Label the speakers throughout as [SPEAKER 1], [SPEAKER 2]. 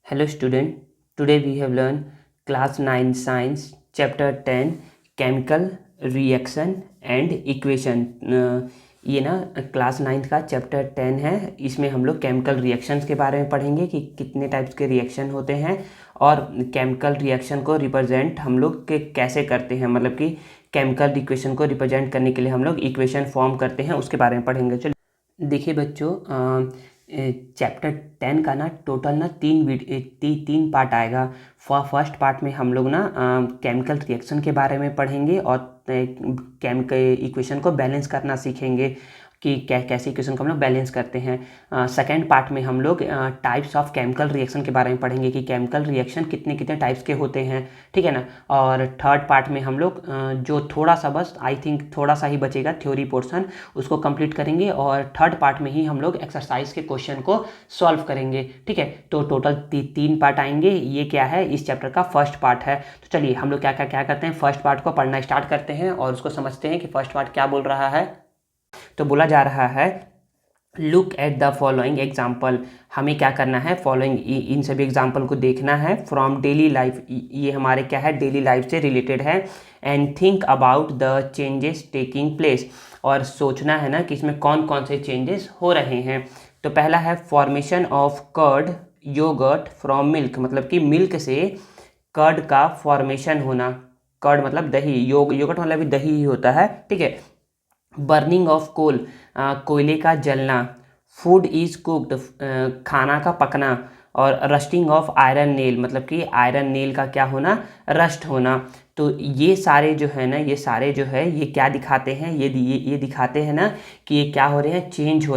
[SPEAKER 1] Hello student, today we have learned class 9 science chapter 10 chemical reaction and equation। ये ना class 9 का chapter 10 है। इसमें हम लोग केमिकल रिएक्शंस के बारे में पढ़ेंगे कि कितने टाइप्स के रिएक्शन होते हैं और केमिकल रिएक्शन को रिप्रेजेंट हम लोग के कैसे करते हैं, मतलब कि केमिकल इक्वेशन को रिप्रेजेंट करने के लिए हम लोग इक्वेशन फॉर्म करते हैं, उसके बारे में पढ़ेंगे। चलिए देखिए बच्चों, चैप्टर 10 का ना टोटल ना तीन पार्ट आएगा। फर्स्ट पार्ट में हम लोग ना केमिकल रिएक्शन के बारे में पढ़ेंगे और केमिकल इक्वेशन को बैलेंस करना सीखेंगे कि कैसे इक्वेशन को हम लोग बैलेंस करते हैं। सेकेंड पार्ट में हम लोग टाइप्स ऑफ केमिकल रिएक्शन के बारे में पढ़ेंगे कि केमिकल रिएक्शन कितने कितने टाइप्स के होते हैं, ठीक है ना। और थर्ड पार्ट में हम लोग जो थोड़ा सा बस आई थिंक थोड़ा सा ही बचेगा थ्योरी पोर्शन, उसको कंप्लीट करेंगे और थर्ड पार्ट में ही हम लोग एक्सरसाइज के क्वेश्चन को सॉल्व करेंगे, ठीक है। तो टोटल तीन पार्ट आएंगे। ये क्या है, इस चैप्टर का फर्स्ट पार्ट है। तो चलिए हम लोग क्या करते हैं, फर्स्ट पार्ट को पढ़ना स्टार्ट करते हैं और उसको समझते हैं कि फर्स्ट पार्ट क्या बोल रहा है। तो बोला जा रहा है look at the following example. हमें क्या करना है, फॉलोइंग इन सभी एग्जाम्पल को देखना है फ्रॉम डेली लाइफ। ये हमारे क्या है, डेली लाइफ से रिलेटेड है। And think about the changes taking place, और सोचना है ना कि इसमें कौन कौन से चेंजेस हो रहे हैं। तो पहला है formation of curd yogurt from milk, मतलब कि मिल्क से कर्ड का फॉर्मेशन होना। कर्ड मतलब दही, योगर्ट मतलब भी दही ही होता है, ठीक है। बर्निंग ऑफ कोल, कोयले का जलना। फूड इज कुक्ड, खाना का पकना। और रस्टिंग ऑफ आयरन नेल, मतलब कि आयरन नेल का क्या होना, रस्ट होना। तो ये सारे जो है ना, ये सारे जो है ये क्या दिखाते हैं, ये दिखाते हैं ना कि ये क्या हो रहे हैं, चेंज हो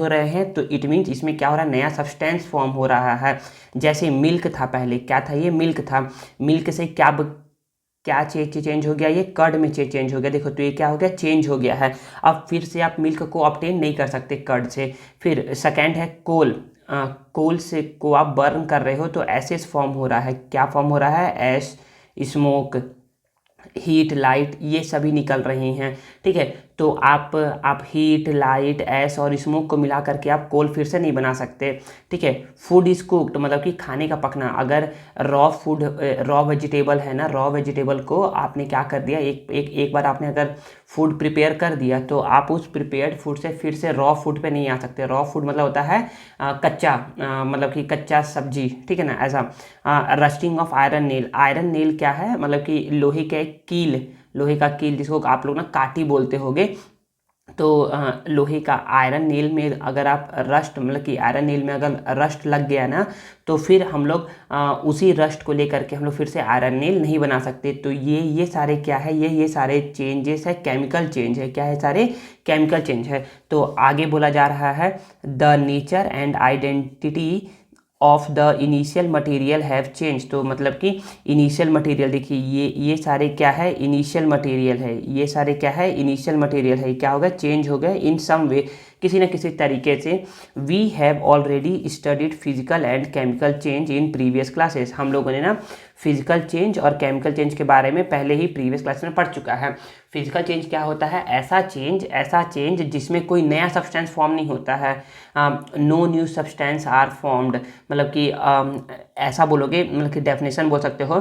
[SPEAKER 1] रहे हैं। तो इट मीन्स इसमें क्या हो रहा है, नया सब्सटेंस फॉर्म हो रहा है। जैसे मिल्क था, पहले क्या था, ये मिल्क था। मिल्क से क्या चेंज हो गया, ये कर्ड में चेंज हो गया। देखो तो ये क्या हो गया, चेंज हो गया है। अब फिर से आप मिल्क को ऑब्टेन नहीं कर सकते कर्ड से। फिर सेकंड है कोल, कोल से को आप बर्न कर रहे हो तो एसेस फॉर्म हो रहा है। क्या फॉर्म हो रहा है, एश, स्मोक, हीट, लाइट, ये सभी निकल रही हैं, ठीक है। तो आप हीट, लाइट, एस और स्मोक को मिला करके आप कोल फिर से नहीं बना सकते, ठीक है। फूड इज कुक्ड, मतलब कि खाने का पकना। अगर रॉ वेजिटेबल है ना, रॉ वेजिटेबल को आपने क्या कर दिया, एक बार आपने अगर फूड प्रिपेयर कर दिया तो आप उस प्रिपेयर्ड फूड से फिर से रॉ फूड पे नहीं आ सकते। रॉ फूड मतलब होता है कच्चा, मतलब कि कच्चा सब्जी, ठीक है ना, ऐसा। Rusting of iron nail, iron nail क्या है, मतलब कि लोहे का कील, लोहे का कील जिसको आप लोग ना काटी बोलते होगे। तो लोहे का आयरन नेल में अगर आप रस्ट, मतलब कि आयरन नेल में अगर रस्ट लग गया ना, तो फिर हम लोग उसी रस्ट को लेकर के हम लोग फिर से आयरन नेल नहीं बना सकते। तो ये सारे क्या है, ये सारे चेंजेस है, केमिकल चेंज है। क्या है, सारे केमिकल चेंज है। तो आगे बोला जा रहा है the nature and identity of the initial material have change. तो मतलब कि इनिशियल मटेरियल, देखिए ये सारे क्या है, इनिशियल मटेरियल है। ये सारे क्या है, इनिशियल मटेरियल है। क्या हो गया, चेंज हो गया इन सम वे, किसी न किसी तरीके से। We have already studied physical and chemical change in previous classes. हम लोगों ने ना फिजिकल चेंज और केमिकल चेंज के बारे में पहले ही प्रीवियस क्लास में पढ़ चुका है। फिजिकल चेंज क्या होता है, ऐसा चेंज जिसमें कोई नया सब्सटेंस फॉर्म नहीं होता है। No new substance are formed, मतलब कि ऐसा बोलोगे, मतलब कि डेफिनेशन बोल सकते हो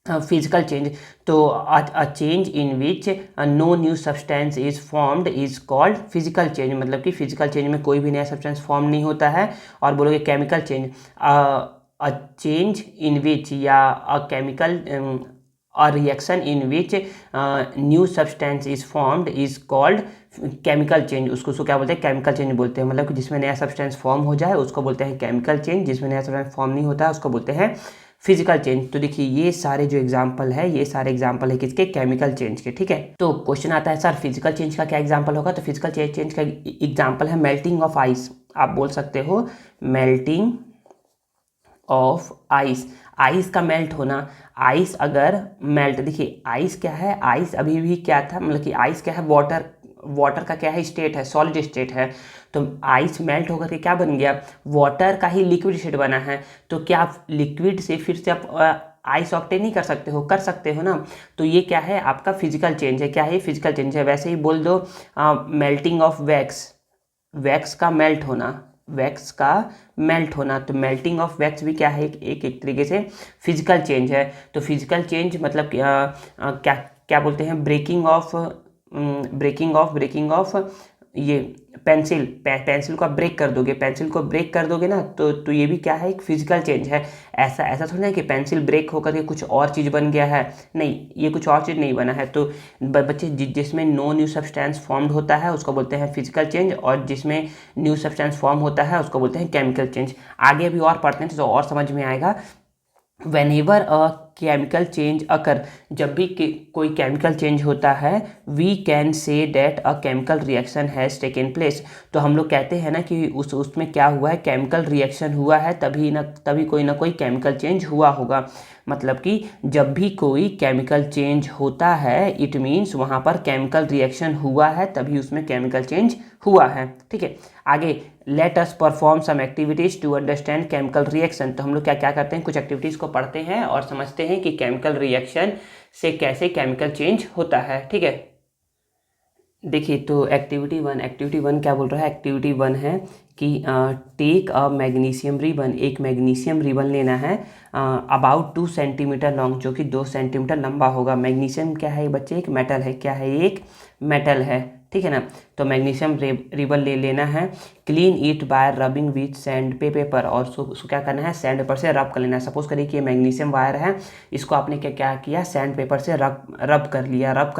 [SPEAKER 1] फिजिकल चेंज। तो a change in which no new substance is formed is called physical change, मतलब कि फिजिकल चेंज में कोई भी नया सब्सटेंस फॉर्म नहीं होता है। और बोलोगे chemical change, a change in which या a chemical a reaction in which new substance is formed is called chemical change. उसको क्या बोलते हैं, केमिकल चेंज बोलते हैं। मतलब कि जिसमें नया सब्सटेंस फॉर्म हो जाए उसको बोलते हैं केमिकल चेंज, जिसमें नया सब्सटेंस फॉर्म नहीं होता है उसको बोलते हैं फिजिकल चेंज। तो देखिए ये सारे जो एग्जाम्पल है, ये सारे एग्जाम्पल है किसके, केमिकल चेंज के, ठीक है। तो क्वेश्चन आता है सर फिजिकल चेंज का क्या एग्जाम्पल होगा। तो फिजिकल चेंज का एग्जाम्पल है मेल्टिंग ऑफ आइस। आप बोल सकते हो मेल्टिंग ऑफ आइस, आइस का मेल्ट होना। आइस अगर मेल्ट, देखिए आइस क्या है, आइस अभी भी क्या था, मतलब कि आइस क्या है, वाटर का क्या है, स्टेट है, सॉलिड स्टेट है। तो आइस मेल्ट होकर के क्या बन गया, वाटर का ही लिक्विड स्टेट बना है। तो क्या आप लिक्विड से फिर से आप आइस ऑब्टेन नहीं कर सकते हो, कर सकते हो ना। तो ये क्या है, आपका फिजिकल चेंज है। क्या है, फिजिकल चेंज है। वैसे ही बोल दो मेल्टिंग ऑफ वैक्स, वैक्स का मेल्ट होना, वैक्स का मेल्ट होना। तो मेल्टिंग ऑफ वैक्स भी क्या है, एक तरीके से फिजिकल चेंज है। तो फिजिकल चेंज मतलब क्या क्या बोलते हैं, ब्रेकिंग ऑफ ये पेंसिल को आप ब्रेक कर दोगे, पेंसिल को ब्रेक कर दोगे ना, तो ये भी क्या है, एक फिजिकल चेंज है। ऐसा ऐसा थोड़ा ना कि पेंसिल ब्रेक होकर के कुछ और चीज़ बन गया है, नहीं, ये कुछ और चीज़ नहीं बना है। तो बच्चे जिसमें नो न्यू सब्सटेंस फॉर्म्ड होता है उसको बोलते हैं फिजिकल चेंज, और जिसमें न्यू सब्सटेंस फॉर्म होता है उसको बोलते हैं केमिकल चेंज। आगे अभी और पढ़ते हैं तो और समझ में आएगा। Whenever a chemical change occur, जब भी कोई केमिकल चेंज होता है, we can say that a chemical reaction has taken place. तो हम लोग कहते हैं ना कि उसमें क्या हुआ है, केमिकल रिएक्शन हुआ है, तभी कोई ना कोई केमिकल चेंज हुआ होगा। मतलब कि जब भी कोई केमिकल चेंज होता है इट मीन्स वहाँ पर केमिकल रिएक्शन हुआ है, तभी उसमें केमिकल चेंज हुआ है। ठीक है, आगे let us perform some activities to understand chemical reaction. तो हम लोग क्या क्या करते हैं, कुछ एक्टिविटीज़ को पढ़ते हैं और समझते हैं कि केमिकल रिएक्शन से कैसे केमिकल चेंज होता है। ठीक है, देखिए तो एक्टिविटी वन क्या बोल रहा है, एक्टिविटी वन है कि टेक अ मैग्नीशियम रिबन, एक मैग्नीशियम रिबन लेना है अबाउट 2 सेंटीमीटर लॉन्ग, जो कि 2 सेंटीमीटर लंबा होगा। मैग्नीशियम क्या है बच्चे, एक मेटल है, क्या है, एक मेटल है, ठीक है ना। तो मैग्नीशियम रिबन ले लेना है। Clean it by rubbing with sand paper, और उसको क्या करना है, सैंड पेपर से रब कर लेना है। सपोज करिए कि ये मैग्नीशियम वायर है, इसको आपने क्या क्या किया, सैंड पेपर से रब कर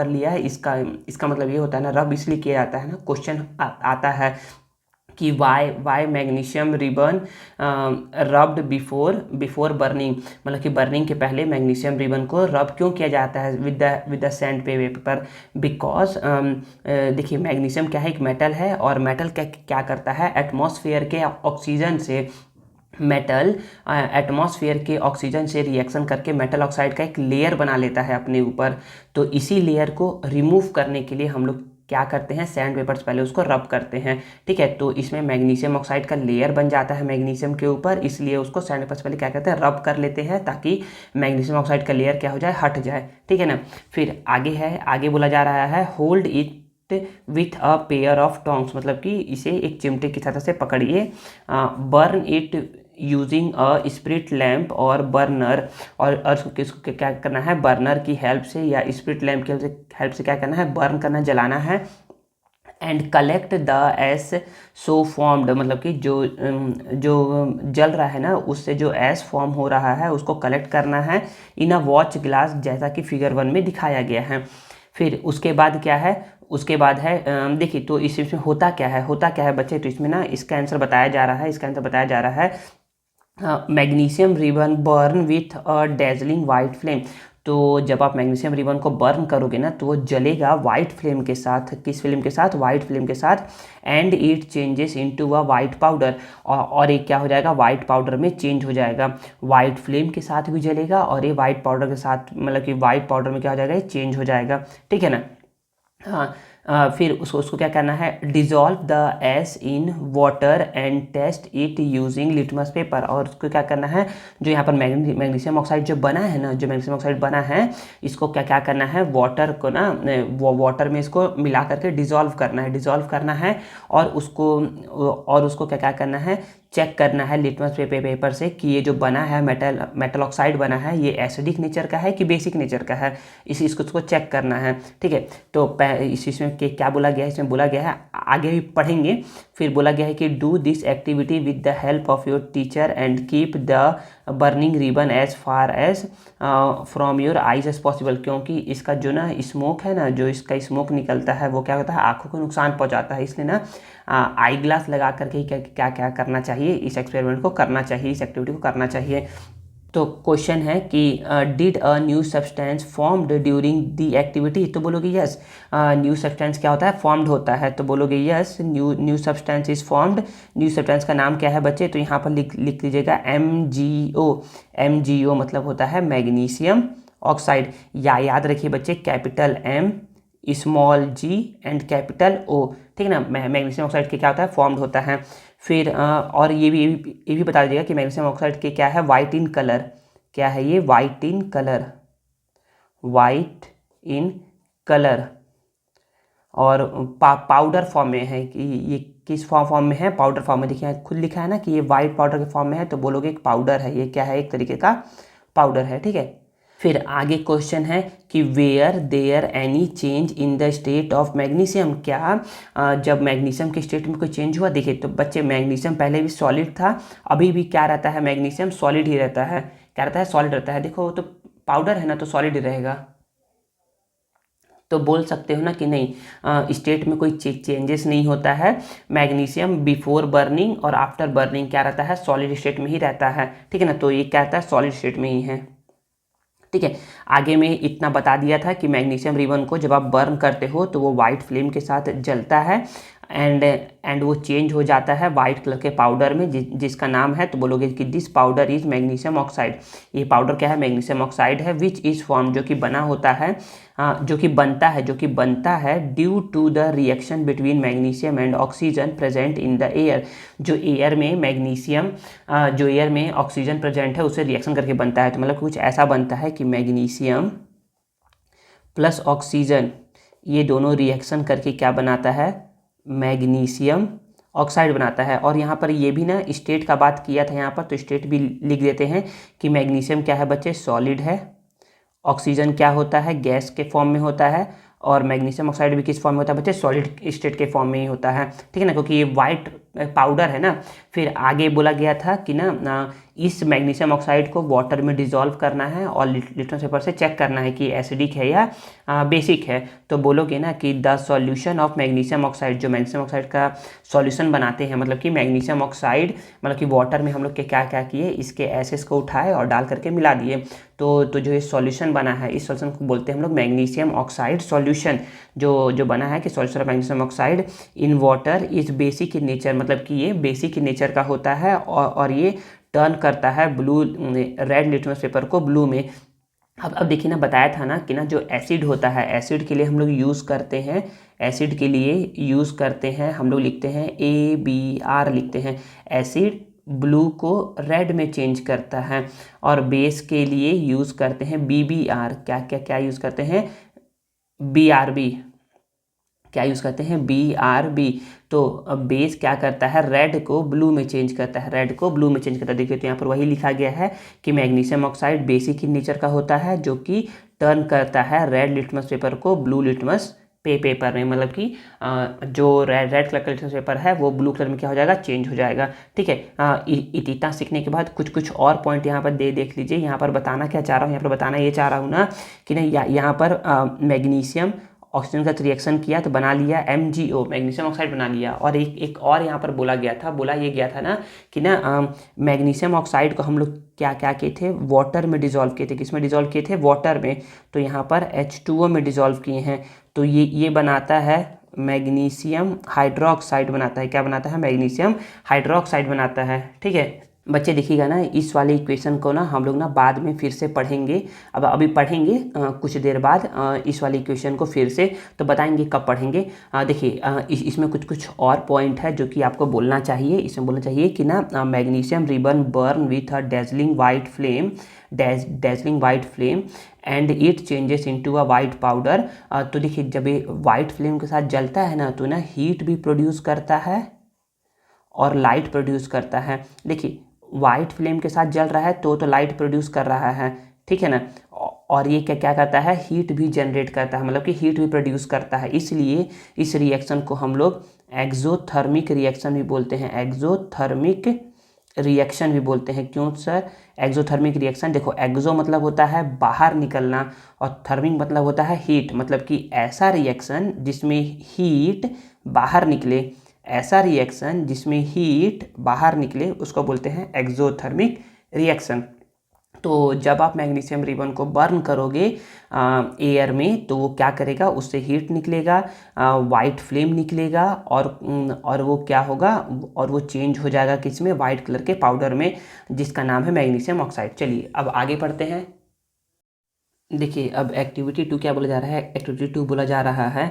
[SPEAKER 1] लिया है। इसका मतलब ये होता है ना, रब इसलिए किया जाता है ना, क्वेश्चन आता है कि why magnesium ribbon rubbed before burning, मतलब कि बर्निंग के पहले मैग्नीशियम रिबन को रब क्यों किया जाता है with the sand paper. Because देखिए मैग्नीशियम क्या है, एक मेटल है, और मेटल क्या करता है, एटमॉस्फेयर के ऑक्सीजन से, मेटल एटमॉस्फेयर के ऑक्सीजन से रिएक्शन करके मेटल ऑक्साइड का एक लेयर बना लेता है अपने ऊपर। तो इसी लेयर को रिमूव करने के लिए हम लोग क्या करते हैं, सैंड पेपर से पहले उसको रब करते हैं। ठीक है, तो इसमें मैग्नीशियम ऑक्साइड का लेयर बन जाता है मैग्नीशियम के ऊपर, इसलिए उसको सैंड पेपर से पहले क्या करते हैं, रब कर लेते हैं, ताकि मैग्नीशियम ऑक्साइड का लेयर क्या हो जाए, हट जाए। ठीक है ना। फिर आगे बोला जा रहा है, hold it with a pair of tongs, मतलब कि इसे एक चिमटे की तरह से पकड़िए। Burn it using a spirit lamp और बर्नर, और इसको क्या करना है, बर्नर की हेल्प से या स्प्रिट लैम्प की हेल्प से क्या करना है, बर्न करना, जलाना है। And collect the S so formed, मतलब कि जो जल रहा है ना, उससे जो एस फॉर्म हो रहा है उसको कलेक्ट करना है इन अ वॉच ग्लास, जैसा कि फिगर 1 में दिखाया गया है। फिर उसके बाद क्या है, उसके बाद है देखिए तो इसमें होता क्या है बच्चे, तो इसमें ना इसका आंसर बताया जा रहा है, magnesium ribbon burn with a dazzling white flame. तो जब आप मैग्नीशियम रिबन को बर्न करोगे ना, तो वो जलेगा वाइट फ्लेम के साथ, किस फ्लेम के साथ, वाइट फ्लेम के साथ। And it changes into a white powder, और एक क्या हो जाएगा, वाइट पाउडर में चेंज हो जाएगा। वाइट फ्लेम के साथ भी जलेगा, और ये वाइट पाउडर के साथ, मतलब कि वाइट पाउडर में क्या हो जाएगा, ये चेंज हो जाएगा। ठीक है ना। हाँ, फिर उसको क्या करना है, dissolve the ash in water and test it using litmus paper, और उसको क्या करना है, जो यहाँ पर मैग्नीशियम ऑक्साइड जो बना है ना, इसको क्या क्या करना है, वाटर को ना, वाटर में इसको मिला करके डिजॉल्व करना है, और उसको क्या क्या करना है, चेक करना है लिटमस पेपर से कि ये जो बना है मेटल ऑक्साइड बना है, ये एसिडिक नेचर का है कि बेसिक नेचर का है, इसको चेक करना है। ठीक है, तो इसमें क्या बोला गया है, इसमें बोला गया है, आगे भी पढ़ेंगे। फिर बोला गया है कि do this activity with the help of your teacher and keep the burning ribbon as far as from your eyes as possible, क्योंकि इसका जो ना स्मोक है ना, जो इसका स्मोक निकलता है वो क्या होता है, आंखों को नुकसान पहुंचाता है, इसलिए ना आई ग्लास लगा करके ही क्या क्या करना चाहिए, इस एक्सपेरिमेंट को करना चाहिए, इस एक्टिविटी को करना चाहिए। तो क्वेश्चन है कि did a new substance formed during the activity, तो बोलोगे यस। न्यू सब्सटेंस क्या होता है, फॉर्म्ड होता है, तो बोलोगे yes, new substance is formed. New substance का नाम क्या है बच्चे, तो यहाँ पर लिख लीजिएगा MgO मतलब होता है मैग्नीशियम ऑक्साइड। याद रखिए बच्चे, capital M, small g and capital O। ठीक है ना, मैग्नीशियम ऑक्साइड के क्या होता है, फॉर्म्ड होता है। फिर और ये भी बता दीजिएगा कि मैग्नीशियम ऑक्साइड के क्या है, वाइट इन कलर, क्या है ये, वाइट इन कलर, और पाउडर फॉर्म में है कि ये किस फॉर्म में है, पाउडर फॉर्म में। देखिए खुद लिखा है ना कि ये वाइट पाउडर के फॉर्म में है, तो बोलोगे एक पाउडर है, ये क्या है, एक तरीके का पाउडर है, ठीक है। फिर आगे क्वेश्चन है कि were there any change in the state of magnesium, क्या जब मैग्नीशियम के स्टेट में कोई चेंज हुआ। देखिए तो बच्चे मैग्नीशियम पहले भी सॉलिड था, अभी भी क्या रहता है, मैग्नीशियम सॉलिड ही रहता है। क्या रहता है, सॉलिड रहता है। देखो तो पाउडर है ना, तो सॉलिड ही रहेगा। तो बोल सकते हो ना कि नहीं, स्टेट में कोई चेंजेस नहीं होता है। मैग्नीशियम बिफोर बर्निंग और आफ्टर बर्निंग क्या रहता है, सॉलिड स्टेट में ही रहता है, ठीक है ना। तो ये क्या रहता है, सॉलिड स्टेट में ही है, ठीक है। आगे में इतना बता दिया था कि मैग्नीशियम रिबन को जब आप बर्न करते हो तो वो वाइट फ्लेम के साथ जलता है एंड वो चेंज हो जाता है वाइट कलर के पाउडर में, जिसका नाम है, तो बोलोगे कि this powder is magnesium oxide. ये पाउडर क्या है, मैग्नीशियम ऑक्साइड है। विच इज फॉर्म, जो कि बना होता है, जो कि बनता है due to the reaction between magnesium and oxygen present in the air. जो एयर में मैग्नीशियम, जो एयर में ऑक्सीजन प्रेजेंट है उससे रिएक्शन करके बनता है। तो मतलब कुछ ऐसा बनता है कि मैग्नीशियम प्लस ऑक्सीजन ये दोनों रिएक्शन करके क्या बनाता है, मैग्नीशियम ऑक्साइड बनाता है। और यहाँ पर ये भी ना स्टेट का बात किया था यहाँ पर, तो स्टेट भी लिख देते हैं कि मैग्नीशियम क्या है बच्चे, सॉलिड है। ऑक्सीजन क्या होता है, गैस के फॉर्म में होता है। और मैग्नीशियम ऑक्साइड भी किस फॉर्म में होता है बच्चे, सॉलिड स्टेट के फॉर्म में ही होता है, ठीक है ना, क्योंकि ये वाइट पाउडर है ना। फिर आगे बोला गया था कि ना इस मैग्नीशियम ऑक्साइड को वाटर में डिसॉल्व करना है और लिटमस पेपर से चेक करना है कि एसिडिक है या बेसिक है। तो बोलोगे ना कि the solution of magnesium oxide, जो मैग्नीशियम ऑक्साइड का सॉल्यूशन बनाते हैं, मतलब कि मैग्नीशियम ऑक्साइड, मतलब कि वाटर में हम लोग के क्या क्या किए, इसके एसिड्स को उठाए और डाल करके मिला दिए। तो जो ये सॉल्यूशन बना है, इस सॉल्यूशन को बोलते हैं हम लोग मैग्नीशियम ऑक्साइड सॉल्यूशन। जो बना है कि solution of magnesium oxide in water is basic in nature, मतलब कि ये बेसिक इन नेचर का होता है और ये टर्न करता है ब्लू, रेड लिटमस पेपर को ब्लू में। अब देखिए ना, बताया था ना कि ना जो एसिड होता है, एसिड के लिए हम लोग यूज़ करते हैं, एसिड के लिए यूज़ करते हैं हम लोग लिखते हैं ABR लिखते हैं। एसिड ब्लू को रेड में चेंज करता है। और बेस के लिए यूज़ करते हैं BBR। क्या क्या क्या यूज़ करते हैं, BRB। क्या यूज़ करते हैं, BRB। तो बेस क्या करता है, रेड को ब्लू में चेंज करता है, रेड को ब्लू में चेंज करता है। देखिए तो यहाँ पर वही लिखा गया है कि magnesium oxide basic in nature का होता है, जो कि टर्न करता है रेड लिटमस पेपर को ब्लू लिटमस पेपर में, मतलब कि जो रेड कलर का लिटमस पेपर है वो ब्लू कलर में क्या हो जाएगा, चेंज हो जाएगा, ठीक है। इतना सीखने के बाद कुछ और पॉइंट यहाँ पर देख लीजिए। यहाँ पर बताना क्या चाह रहा हूँ, यहाँ पर बताना ये चाह रहा हूँ ना कि नहीं, यहाँ पर मैग्नीशियम ऑक्सीजन का रिएक्शन किया तो बना लिया MgO, मैग्नीशियम ऑक्साइड बना लिया। और एक और यहाँ पर बोला ये गया था ना कि ना मैग्नीशियम ऑक्साइड को हम लोग क्या क्या किए थे, वाटर में डिजॉल्व किए थे। किस में डिजॉल्व किए थे, वाटर में। तो यहाँ पर H2O में डिजॉल्व किए हैं। तो ये बनाता है मैग्नीशियम हाइड्रोक्साइड बनाता है। क्या बनाता है, मैग्नीशियम हाइड्रोक्साइड बनाता है, ठीक है। बच्चे देखिएगा ना, इस वाले इक्वेशन को ना हम लोग ना बाद में फिर से पढ़ेंगे। अब अभी पढ़ेंगे कुछ देर बाद इस वाले इक्वेशन को फिर से, तो बताएंगे कब पढ़ेंगे। देखिए इसमें कुछ और पॉइंट है जो कि आपको बोलना चाहिए। इसमें बोलना चाहिए कि ना magnesium ribbon burn with a dazzling white flame and it changes into a white powder. तो देखिए जब ये वाइट फ्लेम के साथ जलता है ना, तो ना हीट भी प्रोड्यूस करता है और लाइट प्रोड्यूस करता है। देखिए वाइट फ्लेम के साथ जल रहा है तो लाइट प्रोड्यूस कर रहा है, ठीक है ना। और ये क्या क्या करता है, हीट भी जनरेट करता है, मतलब कि हीट भी प्रोड्यूस करता है। इसलिए इस रिएक्शन को हम लोग एक्सोथर्मिक रिएक्शन भी बोलते हैं, एक्सोथर्मिक रिएक्शन भी बोलते हैं। क्यों सर, एक्सोथर्मिक रिएक्शन, देखो एक्सो मतलब होता है बाहर निकलना और थर्मिक मतलब होता है हीट, मतलब कि ऐसा रिएक्शन जिसमें हीट बाहर निकले, ऐसा रिएक्शन जिसमें हीट बाहर निकले उसको बोलते हैं एक्सोथर्मिक रिएक्शन। तो जब आप मैग्नीशियम रिबन को बर्न करोगे एयर में, तो वो क्या करेगा, उससे हीट निकलेगा, वाइट फ्लेम निकलेगा और वो क्या होगा, और वो चेंज हो जाएगा किस में, वाइट कलर के पाउडर में, जिसका नाम है मैग्नीशियम ऑक्साइड। चलिए अब आगे पढ़ते हैं। देखिए अब एक्टिविटी 2 क्या बोला जा रहा है, एक्टिविटी 2 बोला जा रहा है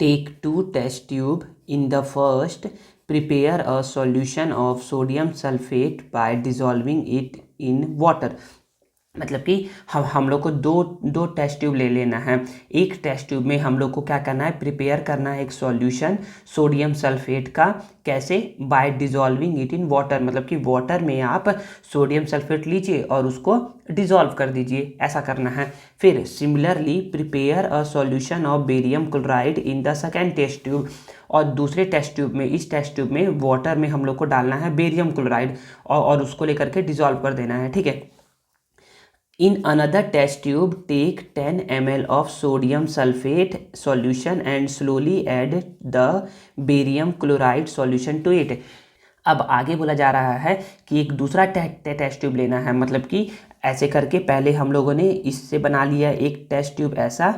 [SPEAKER 1] take 2 test tube. In the first, prepare a solution of sodium sulfate by dissolving it in water. मतलब कि हम लोग को दो टेस्ट ट्यूब ले लेना है। एक टेस्ट ट्यूब में हम लोग को क्या करना है, प्रिपेयर करना है एक सॉल्यूशन सोडियम सल्फेट का। कैसे? By dissolving it in water, मतलब कि वाटर में आप सोडियम सल्फेट लीजिए और उसको डिजॉल्व कर दीजिए, ऐसा करना है। फिर similarly prepare a solution of barium chloride in the second test tube, और दूसरे टेस्ट ट्यूब में, इस टेस्ट ट्यूब में वाटर में हम लोग को डालना है बेरियम क्लोराइड और उसको लेकर के डिजॉल्व कर देना है, ठीक है। In another test tube, take 10 ml of sodium sulfate solution and slowly add the barium chloride solution to it. अब आगे बोला जा रहा है कि एक दूसरा टेस्ट ट्यूब लेना है, मतलब कि ऐसे करके पहले हम लोगों ने इससे बना लिया एक टेस्ट ट्यूब ऐसा,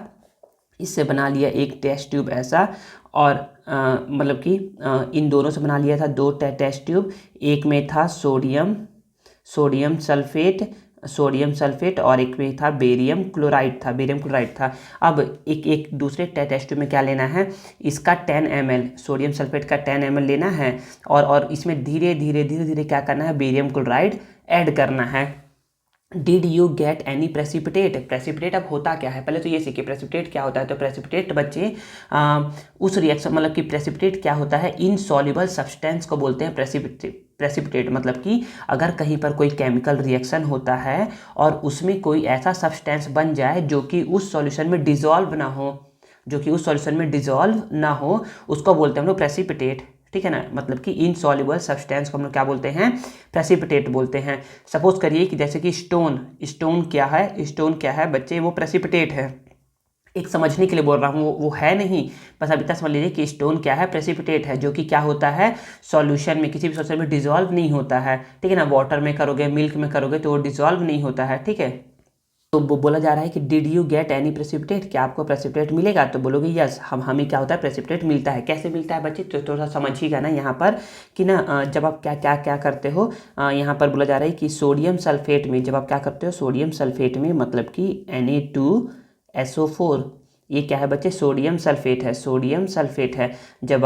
[SPEAKER 1] इससे बना लिया एक टेस्ट ट्यूब ऐसा, और मतलब कि इन दोनों से बना लिया था दो टेस्ट ट्यूब। एक में था सोडियम सल्फेट और एक में था बेरियम क्लोराइड था। अब एक दूसरे टेस्ट ट्यूब में क्या लेना है, इसका 10 ml सोडियम सल्फेट का 10 ml लेना है और इसमें धीरे धीरे क्या करना है, बेरियम क्लोराइड ऐड करना है। Did you get any precipitate अब होता क्या है, पहले तो ये सीखिए प्रेसिपिटेट क्या होता है। तो प्रेसिपिटेट बच्चे उस रिएक्शन, मतलब कि प्रेसिपिटेट क्या होता है, इनसॉल्युबल सब्सटेंस को बोलते हैं प्रेसिपिटेट। मतलब कि अगर कहीं पर कोई केमिकल रिएक्शन होता है और उसमें कोई ऐसा सब्सटेंस बन जाए जो कि उस सॉल्यूशन में डिजॉल्व ना हो, उसको बोलते हैं हम लोग प्रेसिपिटेट, ठीक है ना। मतलब कि इनसॉल्युबल सब्सटेंस को हम लोग क्या बोलते हैं, प्रेसिपिटेट बोलते हैं। सपोज करिए कि जैसे कि स्टोन क्या है बच्चे, वो प्रेसिपिटेट है। एक समझने के लिए बोल रहा हूँ, वो है नहीं, बस अभी तक समझ लीजिए कि स्टोन क्या है, प्रेसिपिटेट है, जो कि क्या होता है, सॉल्यूशन में, किसी भी सॉल्यूशन में डिजॉल्व नहीं होता है, ठीक है ना। वाटर में करोगे, मिल्क में करोगे तो वो डिजॉल्व नहीं होता है, ठीक है। तो वो बोला जा रहा है कि did you get any precipitate, क्या आपको प्रेसिपिटेट मिलेगा, तो बोलोगे यस, हमें क्या होता है, प्रेसिपिटेट मिलता है। कैसे मिलता है बच्चे, तो थोड़ा समझिएगा ना यहाँ पर कि ना जब आप क्या करते हो, यहाँ पर बोला जा रहा है कि सोडियम सल्फेट में जब आप क्या करते हो, सोडियम सल्फेट में मतलब कि Na2SO4, ये क्या है बच्चे, सोडियम सल्फेट है। जब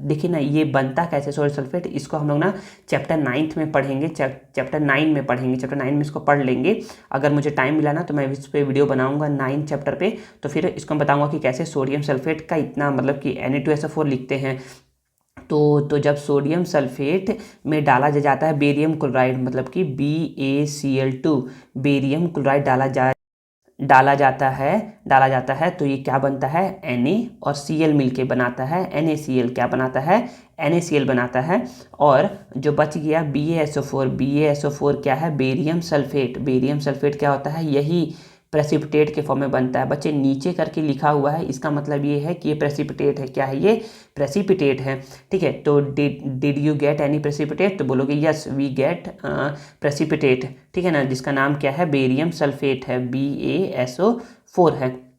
[SPEAKER 1] देखिए ना ये बनता कैसे सोडियम सल्फेट, इसको हम लोग ना चैप्टर 9 में पढ़ेंगे, चैप्टर 9 में इसको पढ़ लेंगे। अगर मुझे टाइम मिला ना तो मैं इस पर वीडियो बनाऊंगा 9 चैप्टर पे, तो फिर इसको मैं बताऊंगा कि कैसे सोडियम सल्फेट का इतना, मतलब कि Na2SO4 लिखते हैं। तो जब सोडियम सल्फेट में डाला जाता है बेरियम क्लोराइड, मतलब कि BaCl2, बेरियम क्लोराइड डाला जाता है तो ये क्या बनता है, Na और Cl मिलके बनाता है NaCl, क्या बनाता है, NaCl बनाता है। और जो बच गया BaSO4 क्या है, बेरियम सल्फेट क्या होता है, यही प्रेसिपिटेट के फॉर्म में बनता है। बच्चे नीचे करके लिखा हुआ है, इसका मतलब ये है कि ये प्रेसिपिटेट है, क्या है, ये प्रेसिपिटेट है, ठीक है। तो did you get any precipitate, तो बोलोगे यस वी गेट प्रेसिपिटेट, ठीक है ना, जिसका नाम क्या है, बेरियम सल्फेट है, BaSO4 है।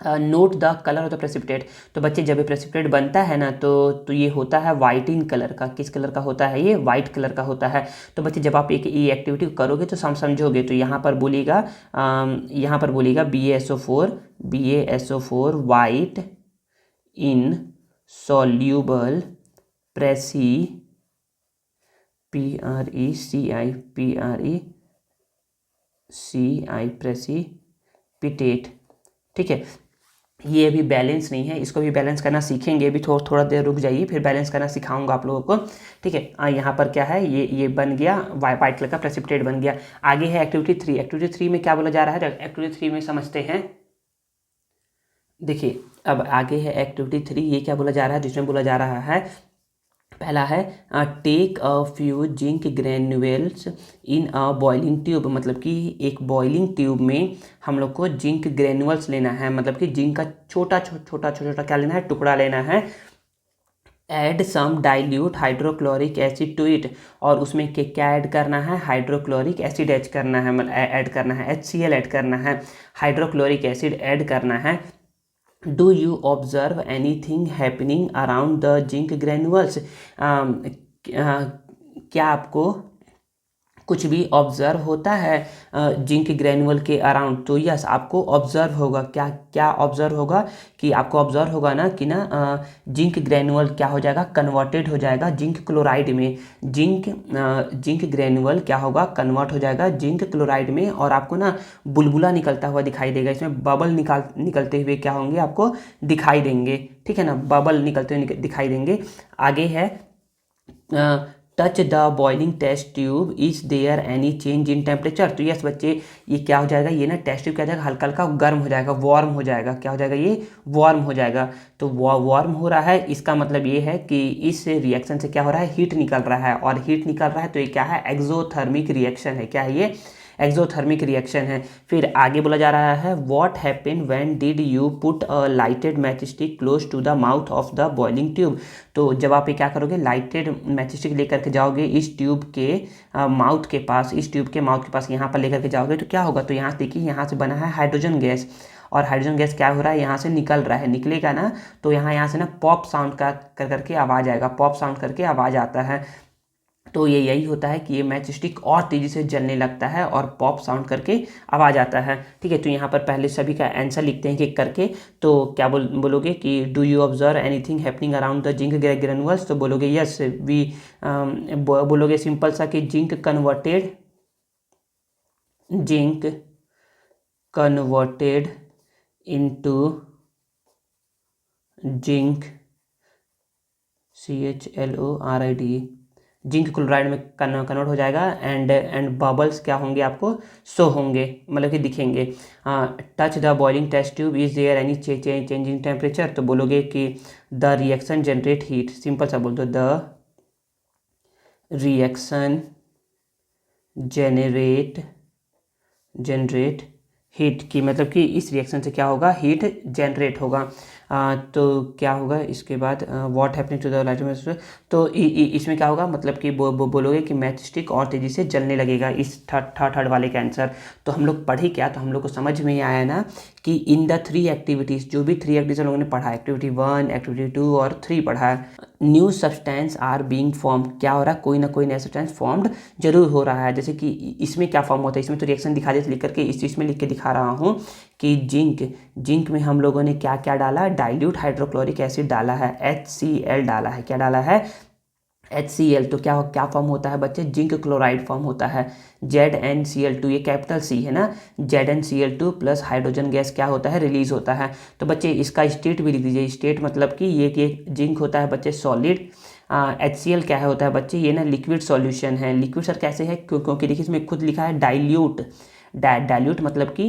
[SPEAKER 1] Note the colour of the precipitate, तो बच्चे जब ये प्रेसिपिटेट बनता है ना तो ये होता है वाइट इन कलर का। किस कलर का होता है, ये वाइट कलर का होता है। तो बच्चे जब आप ये एक्टिविटी करोगे तो समझोगे। तो यहाँ पर बोलेगा BaSO4 white in soluble precipitate, ठीक है। ये अभी बैलेंस नहीं है, इसको भी बैलेंस करना सीखेंगे, अभी थोड़ा देर रुक जाइए, फिर बैलेंस करना सिखाऊंगा आप लोगों को, ठीक है। यहाँ पर क्या है, ये बन गया, वाइट कलर का प्रेसिपिटेट बन गया। आगे है एक्टिविटी 3 में क्या बोला जा रहा है, एक्टिविटी 3 में समझते हैं। देखिए अब आगे है एक्टिविटी 3, ये क्या बोला जा रहा है, जिसमें बोला जा रहा है, पहला है take a few zinc granules in a boiling tube, मतलब कि एक बॉइलिंग ट्यूब में हम लोग को जिंक ग्रेन्यूल्स लेना है, मतलब कि जिंक का छोटा क्या लेना है, टुकड़ा लेना है। Add some dilute hydrochloric acid to it, और उसमें क्या ऐड करना है, हाइड्रोक्लोरिक एसिड ऐड करना है, मतलब ऐड करना है, HCl ऐड करना है, हाइड्रोक्लोरिक एसिड ऐड करना है। Do you observe anything happening around the zinc granules, क्या कुछ भी ऑब्जर्व होता है जिंक ग्रेनुअल के अराउंड, तो यस आपको ऑब्जर्व होगा, क्या क्या ऑब्जर्व होगा कि आपको ऑब्जर्व होगा ना कि ना जिंक ग्रेनुअल क्या हो जाएगा, कन्वर्टेड हो जाएगा जिंक क्लोराइड में। जिंक ग्रेनुअल क्या होगा, कन्वर्ट हो जाएगा जिंक क्लोराइड में, और आपको ना बुलबुला निकलता हुआ दिखाई देगा, इसमें बबल निकलते हुए क्या होंगे आपको दिखाई देंगे, ठीक है ना, बबल निकलते हुए दिखाई देंगे। आगे है touch the boiling test tube, is there any change in temperature. तो यस बच्चे ये क्या हो जाएगा, ये ना टेस्ट ट्यूब क्या हो जाएगा, हल्का हल्का गर्म हो जाएगा, वार्म हो जाएगा, क्या हो जाएगा ये वार्म हो जाएगा। तो वार्म हो रहा है, इसका मतलब ये है कि इस रिएक्शन से क्या हो रहा है, हीट निकल रहा है, और हीट निकल रहा है तो ये क्या है, एक्सोथर्मिक रिएक्शन है। क्या है ये, एक्सोथर्मिक रिएक्शन है। फिर आगे बोला जा रहा है what happen when did you put a lighted match stick close to the mouth of the boiling tube. तो जब आप ये क्या करोगे, लाइटेड मैच स्टिक लेकर के जाओगे इस ट्यूब के माउथ के पास, इस ट्यूब के माउथ के पास यहाँ पर लेकर के जाओगे तो क्या होगा, तो यहाँ देखिए यहाँ से बना है हाइड्रोजन गैस, और हाइड्रोजन गैस क्या हो रहा है, यहाँ से निकल रहा है, निकलेगा ना तो यहाँ से ना पॉप साउंड का कर करके आवाज़ आएगा, पॉप साउंड करके आवाज़ आता है। तो ये यही होता है कि ये मैच स्टिक और तेज़ी से जलने लगता है और पॉप साउंड करके आवाज़ आता है, ठीक है। तो यहाँ पर पहले सभी का आंसर लिखते हैं एक करके। तो क्या बोलोगे कि do you observe anything happening around the zinc granules, तो बोलोगे यस वी, बोलोगे सिंपल सा कि zinc converted into zinc CHLORID, zinc chloride में कन्वर्ट हो जाएगा, एंड बबल्स क्या होंगे आपको शो होंगे, मतलब कि दिखेंगे। Touch the boiling test tube, is there any change in temperature, तो बोलोगे कि the reaction generate heat, simple सा बोल दो द रिएक्शन जनरेट हीट, की मतलब कि इस रिएक्शन से क्या होगा, हीट जनरेट होगा। तो क्या होगा इसके बाद, what happening to the lighter, तो इसमें क्या होगा, मतलब कि बोलोगे कि मैच स्टिक और तेज़ी से जलने लगेगा, इस थर्ड वाले का आंसर। तो हम लोग पढ़े क्या, तो हम लोग को समझ में आया ना कि इन द 3 एक्टिविटीज़, जो भी 3 एक्टिविटीज हम लोगों ने पढ़ा, एक्टिविटी 1, एक्टिविटी 2 और 3 पढ़ा है, new substance are being form, क्या हो रहा है, कोई ना कोई नया सब्सटेंस फॉर्म्ड जरूर हो रहा है। जैसे कि इसमें क्या फॉर्म होता है, इसमें तो रिएक्शन दिखा देते लिख करके, इस चीज़ में लिख के दिखा रहा हूँ कि जिंक में हम लोगों ने क्या क्या डाला, डाइल्यूट हाइड्रोक्लोरिक एसिड डाला है, HCl डाला है, क्या डाला है, HCl। तो क्या फॉर्म होता है बच्चे, जिंक क्लोराइड फॉर्म होता है, ZnCl2, ये कैपिटल C है ना, ZnCl2 प्लस हाइड्रोजन गैस क्या होता है, रिलीज होता है। तो बच्चे इसका स्टेट भी लिख दीजिए, स्टेट मतलब कि ये जिंक होता है बच्चे सॉलिड, HCl क्या है होता है बच्चे, ये ना लिक्विड सॉल्यूशन है। लिक्विड सर कैसे है, क्योंकि देखिए इसमें खुद लिखा है डाइल्यूट, डाइल्यूट मतलब कि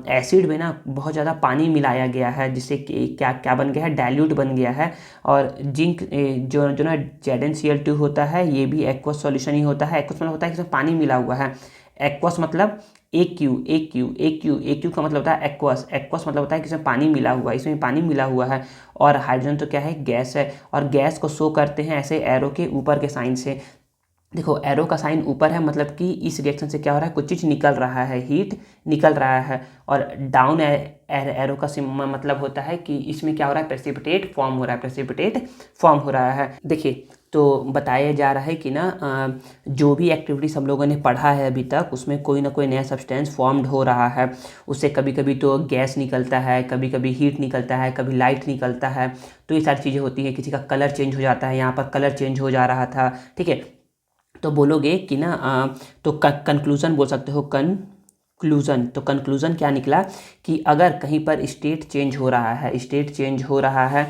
[SPEAKER 1] एसिड में ना बहुत ज़्यादा पानी मिलाया गया है, जिससे क्या क्या बन गया है, डाइल्यूट बन गया है। और जिंक जो ना ZnCl2 होता है, ये भी एक्वस सॉल्यूशन ही होता है। एक्वस मतलब होता है कि इसमें पानी मिला हुआ है, एक्वस मतलब AQ का मतलब होता है एक्वस, एक्वस मतलब होता है कि इसमें पानी मिला हुआ है, इसमें पानी मिला हुआ है। और हाइड्रोजन तो क्या है, गैस है, और गैस को शो करते हैं ऐसे एरो के ऊपर के साइन से। देखो एरो का साइन ऊपर है, मतलब कि इस रिएक्शन से क्या हो रहा है, कुछ चीज़ निकल रहा है, हीट निकल रहा है। और डाउन एरो का मतलब होता है कि इसमें क्या हो रहा है, प्रेसिपिटेट फॉर्म हो रहा है, प्रेसिपिटेट फॉर्म हो रहा है। देखिए तो बताया जा रहा है कि ना जो भी एक्टिविटीज़ हम लोगों ने पढ़ा है अभी तक, उसमें कोई ना कोई नया सब्सटेंस फॉर्म्ड हो रहा है, उससे कभी कभी तो गैस निकलता है, कभी कभी हीट निकलता है, कभी लाइट निकलता है। तो ये सारी चीज़ें होती हैं, किसी का कलर चेंज हो जाता है, यहाँ पर कलर चेंज हो जा रहा था, ठीक है। तो बोलोगे कि ना तो कंक्लूज़न बोल सकते हो, कंक्लूज़न। तो कंक्लूज़न क्या निकला कि अगर कहीं पर स्टेट चेंज हो रहा है, स्टेट चेंज हो रहा है,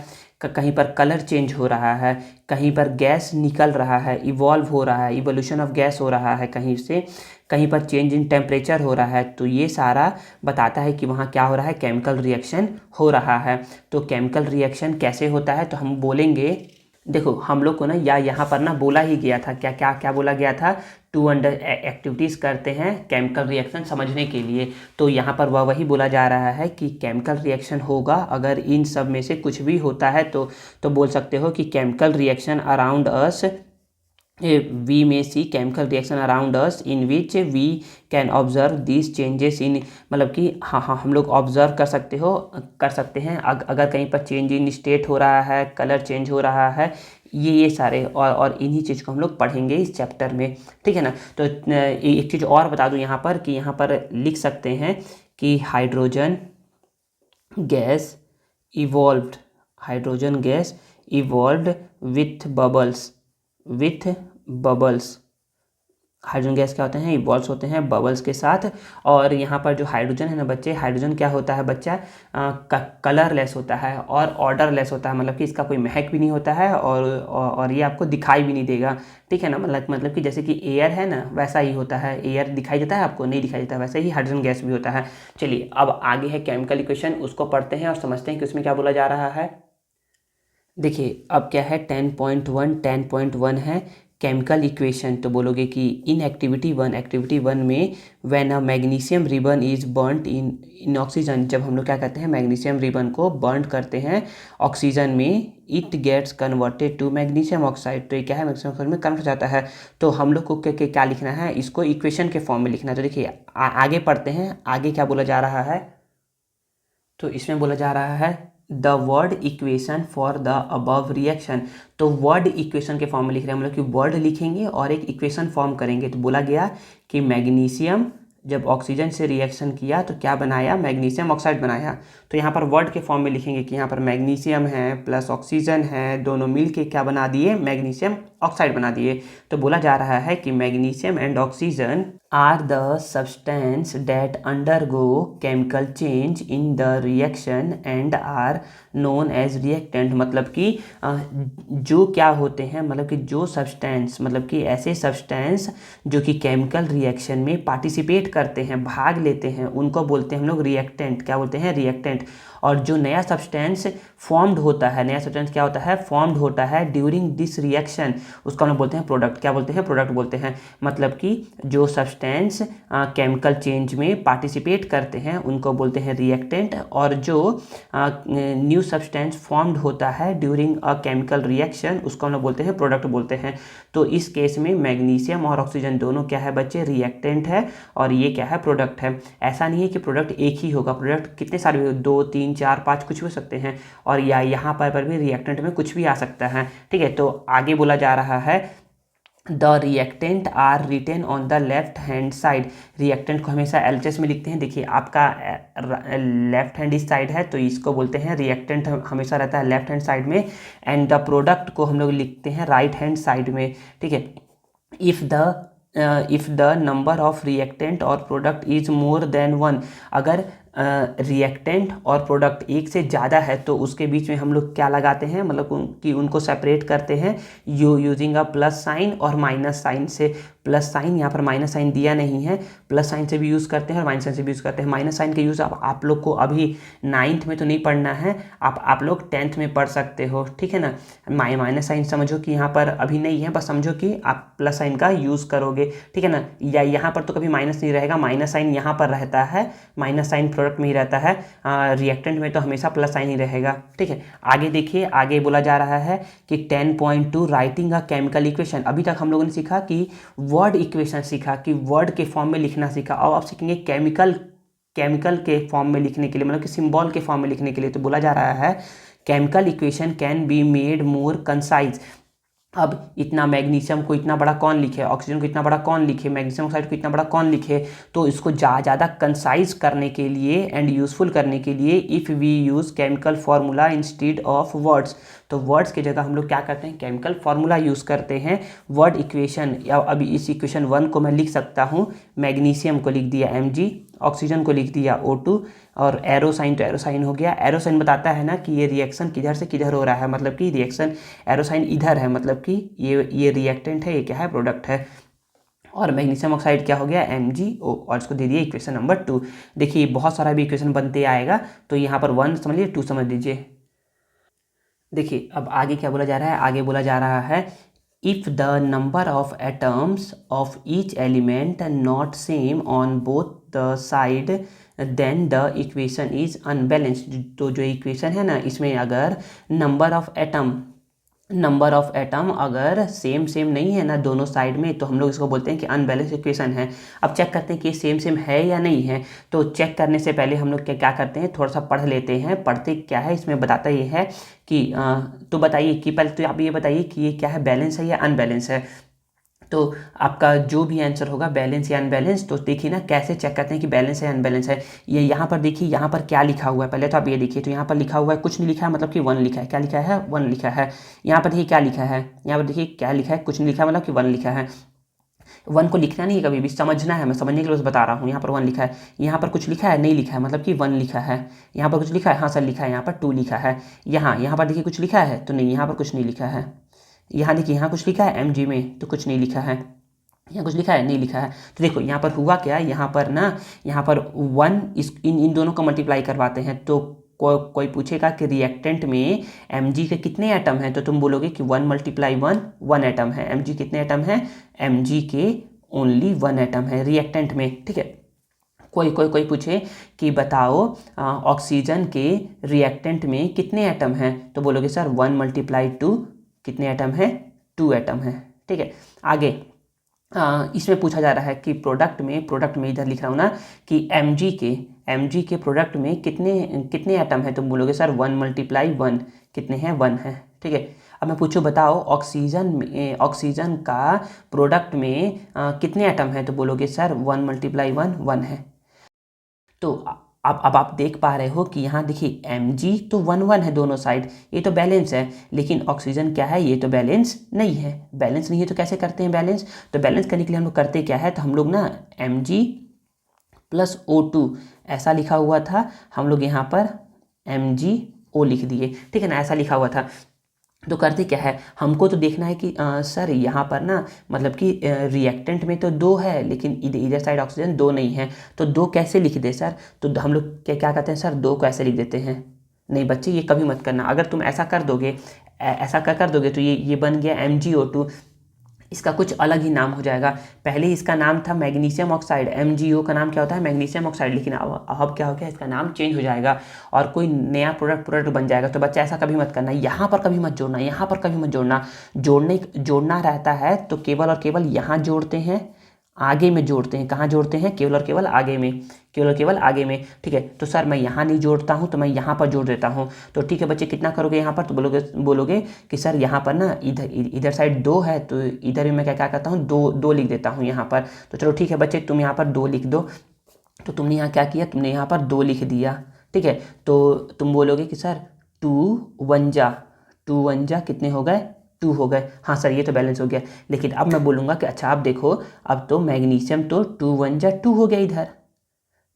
[SPEAKER 1] कहीं पर कलर चेंज हो रहा है, कहीं पर गैस निकल रहा है, इवॉल्व हो रहा है, इवोल्यूशन ऑफ गैस हो रहा है कहीं से, कहीं पर चेंज इन टेम्परेचर हो रहा है, तो ये सारा बताता है कि वहाँ क्या हो रहा है, केमिकल रिएक्शन हो रहा है। तो केमिकल रिएक्शन कैसे होता है, तो हम बोलेंगे, देखो हम लोग को ना यहाँ पर ना बोला ही गया था, क्या क्या क्या बोला गया था, 2 अंडर एक्टिविटीज़ करते हैं केमिकल रिएक्शन समझने के लिए। तो यहाँ पर वही बोला जा रहा है कि केमिकल रिएक्शन होगा अगर इन सब में से कुछ भी होता है, तो बोल सकते हो कि chemical reaction around us, we may see chemical reaction around us in which we can observe these changes in, मतलब कि हाँ हम लोग ऑब्जर्व कर सकते हैं अगर कहीं पर चेंज इन स्टेट हो रहा है, कलर चेंज हो रहा है, ये सारे और इन्हीं चीज़ को हम लोग पढ़ेंगे इस चैप्टर में, ठीक है ना। तो एक चीज़ और बता दूं यहाँ पर कि यहाँ पर लिख सकते हैं कि hydrogen gas evolved, hydrogen gas evolved with bubbles. Hydrogen gas क्या होते हैं, इवॉल्व होते हैं बबल्स के साथ। और यहाँ पर जो हाइड्रोजन है ना बच्चे, हाइड्रोजन क्या होता है बच्चा, कलरलेस होता है और ऑर्डरलेस होता है, मतलब कि इसका कोई महक भी नहीं होता है और ये आपको दिखाई भी नहीं देगा, ठीक है ना। मतलब कि जैसे कि एयर है ना वैसा ही होता है, एयर दिखाई देता है आपको, नहीं दिखाई देता, वैसे ही हाइड्रोजन गैस भी होता है। चलिए अब आगे है केमिकल इक्वेशन, उसको पढ़ते हैं और समझते हैं कि उसमें क्या बोला जा रहा है। देखिए अब क्या है 10.1 है केमिकल इक्वेशन। तो बोलोगे कि इन एक्टिविटी वन में when a magnesium ribbon is burned in oxygen, जब हम लोग क्या करते हैं मैग्नीशियम रिबन को बर्न करते हैं ऑक्सीजन में, it gets converted to magnesium oxide. तो ये क्या है, मैग्नीशियम ऑक्साइड में कन्वर्ट हो जाता है। तो हम लोग को क्या लिखना है, इसको इक्वेशन के फॉर्म में लिखना है। तो देखिए आगे पढ़ते हैं, आगे क्या बोला जा रहा है। तो इसमें बोला जा रहा है the word equation for the above reaction. तो वर्ड इक्वेशन के फॉर्म में लिख रहे हैं हम लोग कि वर्ड लिखेंगे और एक इक्वेशन फॉर्म करेंगे। तो बोला गया कि मैग्नीशियम जब ऑक्सीजन से रिएक्शन किया तो क्या बनाया, मैग्नीशियम ऑक्साइड बनाया। तो यहाँ पर वर्ड के फॉर्म में लिखेंगे कि यहाँ पर मैग्नीशियम है प्लस ऑक्सीजन है, दोनों मिल के क्या बना दिए, मैग्नीशियम ऑक्साइड बना दिए। तो बोला जा रहा है कि magnesium and oxygen are the substance that undergo chemical change in the reaction and are known as reactant. मतलब कि जो क्या होते हैं, मतलब कि जो सब्सटेंस, मतलब कि ऐसे सब्सटेंस जो कि केमिकल रिएक्शन में पार्टिसिपेट करते हैं, भाग लेते हैं, उनको बोलते हैं हम लोग रिएक्टेंट। क्या बोलते हैं, रिएक्टेंट। और जो नया सब्सटेंस फॉर्म्ड होता है, नया सब्सटेंस क्या होता है, फॉर्म्ड होता है ड्यूरिंग दिस रिएक्शन, उसको हम लोग बोलते हैं प्रोडक्ट। क्या बोलते हैं, प्रोडक्ट बोलते हैं। मतलब कि जो सब्सटेंस केमिकल चेंज में पार्टिसिपेट करते हैं उनको बोलते हैं रिएक्टेंट, और जो न्यू सब्सटेंस फॉर्म्ड होता है ड्यूरिंग अ केमिकल रिएक्शन उसको हम लोग बोलते हैं प्रोडक्ट बोलते हैं। तो इस केस में मैग्नीशियम और ऑक्सीजन दोनों क्या है बच्चे, रिएक्टेंट है, और ये क्या है, प्रोडक्ट है। ऐसा नहीं है कि प्रोडक्ट एक ही होगा, प्रोडक्ट कितने सारे भी, 2 3 4 5 कुछ भी हो सकते हैं, और या यहाँ पर भी रिएक्टेंट में कुछ भी आ सकता है, ठीक है। तो आगे बोला जा रहा है the reactant are written on the left hand side. Reactant को हमेशा एलएचएस में लिखते हैं। देखिए आपका लेफ्ट हैंड इस साइड है तो इसको बोलते हैं रिएक्टेंट, हमेशा रहता है लेफ्ट हैंड साइड में। एंड द प्रोडक्ट को हम लोग लिखते हैं राइट हैंड साइड में, ठीक है। If the number of reactant और प्रोडक्ट इज मोर देन 1, अगर रिएक्टेंट और प्रोडक्ट एक से ज़्यादा है तो उसके बीच में हम लोग क्या लगाते हैं, मतलब कि उनको सेपरेट करते हैं यूजिंग अ प्लस साइन और माइनस साइन से। प्लस साइन, यहाँ पर माइनस साइन दिया नहीं है, प्लस साइन से भी यूज़ करते हैं और माइनस साइन से भी यूज़ करते हैं। माइनस साइन का यूज़ आप लोग को अभी 9th में तो नहीं पढ़ना है, आप लोग 10th में पढ़ सकते हो, ठीक है ना। माइनस साइन समझो कि यहाँ पर अभी नहीं है, बस समझो कि आप प्लस साइन का यूज़ करोगे, ठीक है ना। या यहाँ पर तो कभी माइनस नहीं रहेगा, माइनस साइन यहाँ पर रहता है, माइनस साइन प्रोडक्ट में ही रहता है, रिएक्टेंट में तो हमेशा प्लस साइन ही रहेगा, ठीक है। आगे देखिए, आगे बोला जा रहा है कि 10.2 राइटिंग अ केमिकल इक्वेशन। अभी तक हम लोगों ने सीखा कि वर्ड इक्वेशन सीखा, कि वर्ड के फॉर्म में लिखना सीखा। अब आप सीखेंगे केमिकल के फॉर्म में लिखने के लिए, मतलब कि सिंबल के फॉर्म में लिखने के लिए। तो बोला जा रहा है chemical equation can be made more concise. अब इतना मैग्नीशियम को इतना बड़ा कौन लिखे, ऑक्सीजन को इतना बड़ा कौन लिखे, मैग्नीशियम ऑक्साइड को इतना बड़ा कौन लिखे। तो इसको ज़्यादा कंसाइज करने के लिए एंड यूज़फुल करने के लिए if we use chemical formula instead of words. तो वर्ड्स की जगह हम लोग क्या करते हैं, केमिकल फार्मूला यूज़ करते हैं। वर्ड इक्वेशन, या अभी इस इक्वेशन 1 को मैं लिख सकता हूँ, मैग्नीशियम को लिख दिया Mg, ऑक्सीजन को लिख दिया O2, और एरो साइन तो एरो साइन हो गया। एरो साइन बताता है ना कि ये रिएक्शन किधर से किधर हो रहा है, मतलब कि रिएक्शन एरो साइन इधर है, मतलब कि ये रिएक्टेंट है, ये क्या है, प्रोडक्ट है। और मैग्नीशियम ऑक्साइड क्या हो गया, MgO, और इसको दे दिए इक्वेशन नंबर 2। देखिए बहुत सारा भी इक्वेशन बनते आएगा, तो यहाँ पर 1 समझ लीजिए, 2 समझ लीजिए। देखिए अब आगे क्या बोला जा रहा है, आगे बोला जा रहा है if the number of atoms of each element not same on both the side then the equation is unbalanced. तो जो इक्वेशन है ना, इसमें अगर number of atom number of atom अगर सेम सेम नहीं है ना दोनों साइड में, तो हम लोग इसको बोलते हैं कि अनबैलेंस इक्वेशन है। अब चेक करते हैं कि सेम सेम है या नहीं है। तो चेक करने से पहले हम लोग क्या क्या करते हैं, थोड़ा सा पढ़ लेते हैं। पढ़ते क्या है इसमें बताता ये है कि तो बताइए कि पहले तो आप ये बताइए कि ये क्या है, बैलेंस है या अनबैलेंस है। तो आपका जो भी आंसर होगा बैलेंस या अनबैलेंस, तो देखिए ना कैसे चेक करते हैं कि बैलेंस है अनबैलेंस है। ये यहाँ पर देखिए, यहाँ पर क्या लिखा हुआ है पहले तो आप ये देखिए। तो यहाँ पर लिखा हुआ है, कुछ नहीं लिखा है, मतलब कि वन लिखा है। क्या लिखा है, वन लिखा है। यहाँ पर देखिए क्या लिखा है, यहाँ पर देखिए क्या लिखा है, कुछ नहीं लिखा है, मतलब कि वन लिखा है। वन को लिखना नहीं है कभी भी, समझना है, मैं समझने के लिए बस बता रहा हूँ। यहाँ पर वन लिखा है, यहाँ पर कुछ लिखा है, नहीं लिखा है, मतलब कि वन लिखा है। यहाँ पर कुछ लिखा है, हाँ सर लिखा है, यहाँ पर टू लिखा है। यहाँ पर देखिए कुछ लिखा है, तो नहीं, यहाँ पर कुछ नहीं लिखा है। यहाँ देखिए, यहाँ कुछ लिखा है mg में, तो कुछ नहीं लिखा है। यहाँ कुछ लिखा है, नहीं लिखा है। तो देखो यहाँ पर हुआ क्या, यहाँ पर ना, यहाँ पर वन इस इन दोनों को मल्टीप्लाई करवाते हैं। तो कोई पूछेगा कि रिएक्टेंट में mg के कितने एटम हैं, तो तुम बोलोगे कि one multiply one, one atom है। mg कितने एटम है, mg के ओनली वन एटम है रिएक्टेंट में, ठीक है। कोई पूछे कि बताओ ऑक्सीजन के रिएक्टेंट में कितने एटम हैं, तो बोलोगे सर वन मल्टीप्लाई टू, कितने एटम है, टू एटम है, ठीक है। आगे इसमें पूछा जा रहा है कि प्रोडक्ट में इधर लिख रहा हूँ ना कि mg के प्रोडक्ट में कितने कितने एटम है, तो बोलोगे सर वन मल्टीप्लाई वन, कितने हैं, वन है, ठीक है। अब मैं पूछूँ बताओ ऑक्सीजन का प्रोडक्ट में कितने एटम है, तो बोलोगे sir one multiply one, one है। तो अब आप देख पा रहे हो कि यहाँ देखिए mg तो वन वन है दोनों साइड, ये तो बैलेंस है। लेकिन ऑक्सीजन क्या है, ये तो बैलेंस नहीं है। बैलेंस नहीं है तो कैसे करते हैं बैलेंस, तो बैलेंस करने के लिए हम लोग करते क्या है, तो हम लोग ना mg प्लस O2 ऐसा लिखा हुआ था, हम लोग यहाँ पर MgO लिख दिए, ठीक है ना, ऐसा लिखा हुआ था। तो करते क्या है, हमको तो देखना है कि सर यहाँ पर ना, मतलब कि रिएक्टेंट में तो दो है, लेकिन इधर साइड ऑक्सीजन दो नहीं है, तो दो कैसे लिख दे सर। तो हम लोग क्या क्या करते हैं सर, दो को ऐसे लिख देते हैं। नहीं बच्चे ये कभी मत करना, अगर तुम ऐसा कर दोगे, ऐसा कर दोगे तो ये बन गया MgO2। इसका कुछ अलग ही नाम हो जाएगा। पहले इसका नाम था मैग्नीशियम ऑक्साइड, MgO का नाम क्या होता है, मैग्नीशियम ऑक्साइड। लेकिन अब क्या हो गया, इसका नाम चेंज हो जाएगा और कोई नया प्रोडक्ट बन जाएगा। तो बच्चा ऐसा कभी मत करना, यहाँ पर कभी मत जोड़ना, यहाँ पर कभी मत जोड़ना। जोड़ना रहता है तो केवल और केवल यहाँ जोड़ते हैं, आगे में जोड़ते हैं। कहाँ जोड़ते हैं, केवल और केवल आगे में, केवल और केवल आगे में, ठीक है। तो सर मैं यहाँ नहीं जोड़ता हूँ, तो मैं यहाँ पर जोड़ देता हूँ। तो ठीक है बच्चे, कितना करोगे यहाँ पर, तो बोलोगे कि सर यहाँ पर ना इधर साइड दो है, तो इधर भी मैं क्या क्या करता हूँ, दो लिख देता हूँ यहाँ पर। तो चलो ठीक है बच्चे, तुम यहाँ पर दो लिख दो। तो तुमने यहाँ क्या किया, तुमने यहाँ पर दो लिख दिया, ठीक है। तो तुम बोलोगे कि सर टू वन जा कितने हो गए, टू हो गए। हाँ सर ये तो बैलेंस हो गया। लेकिन अब मैं बोलूँगा कि अच्छा आप देखो, अब तो मैग्नीशियम तो टू वन जा टू हो गया, इधर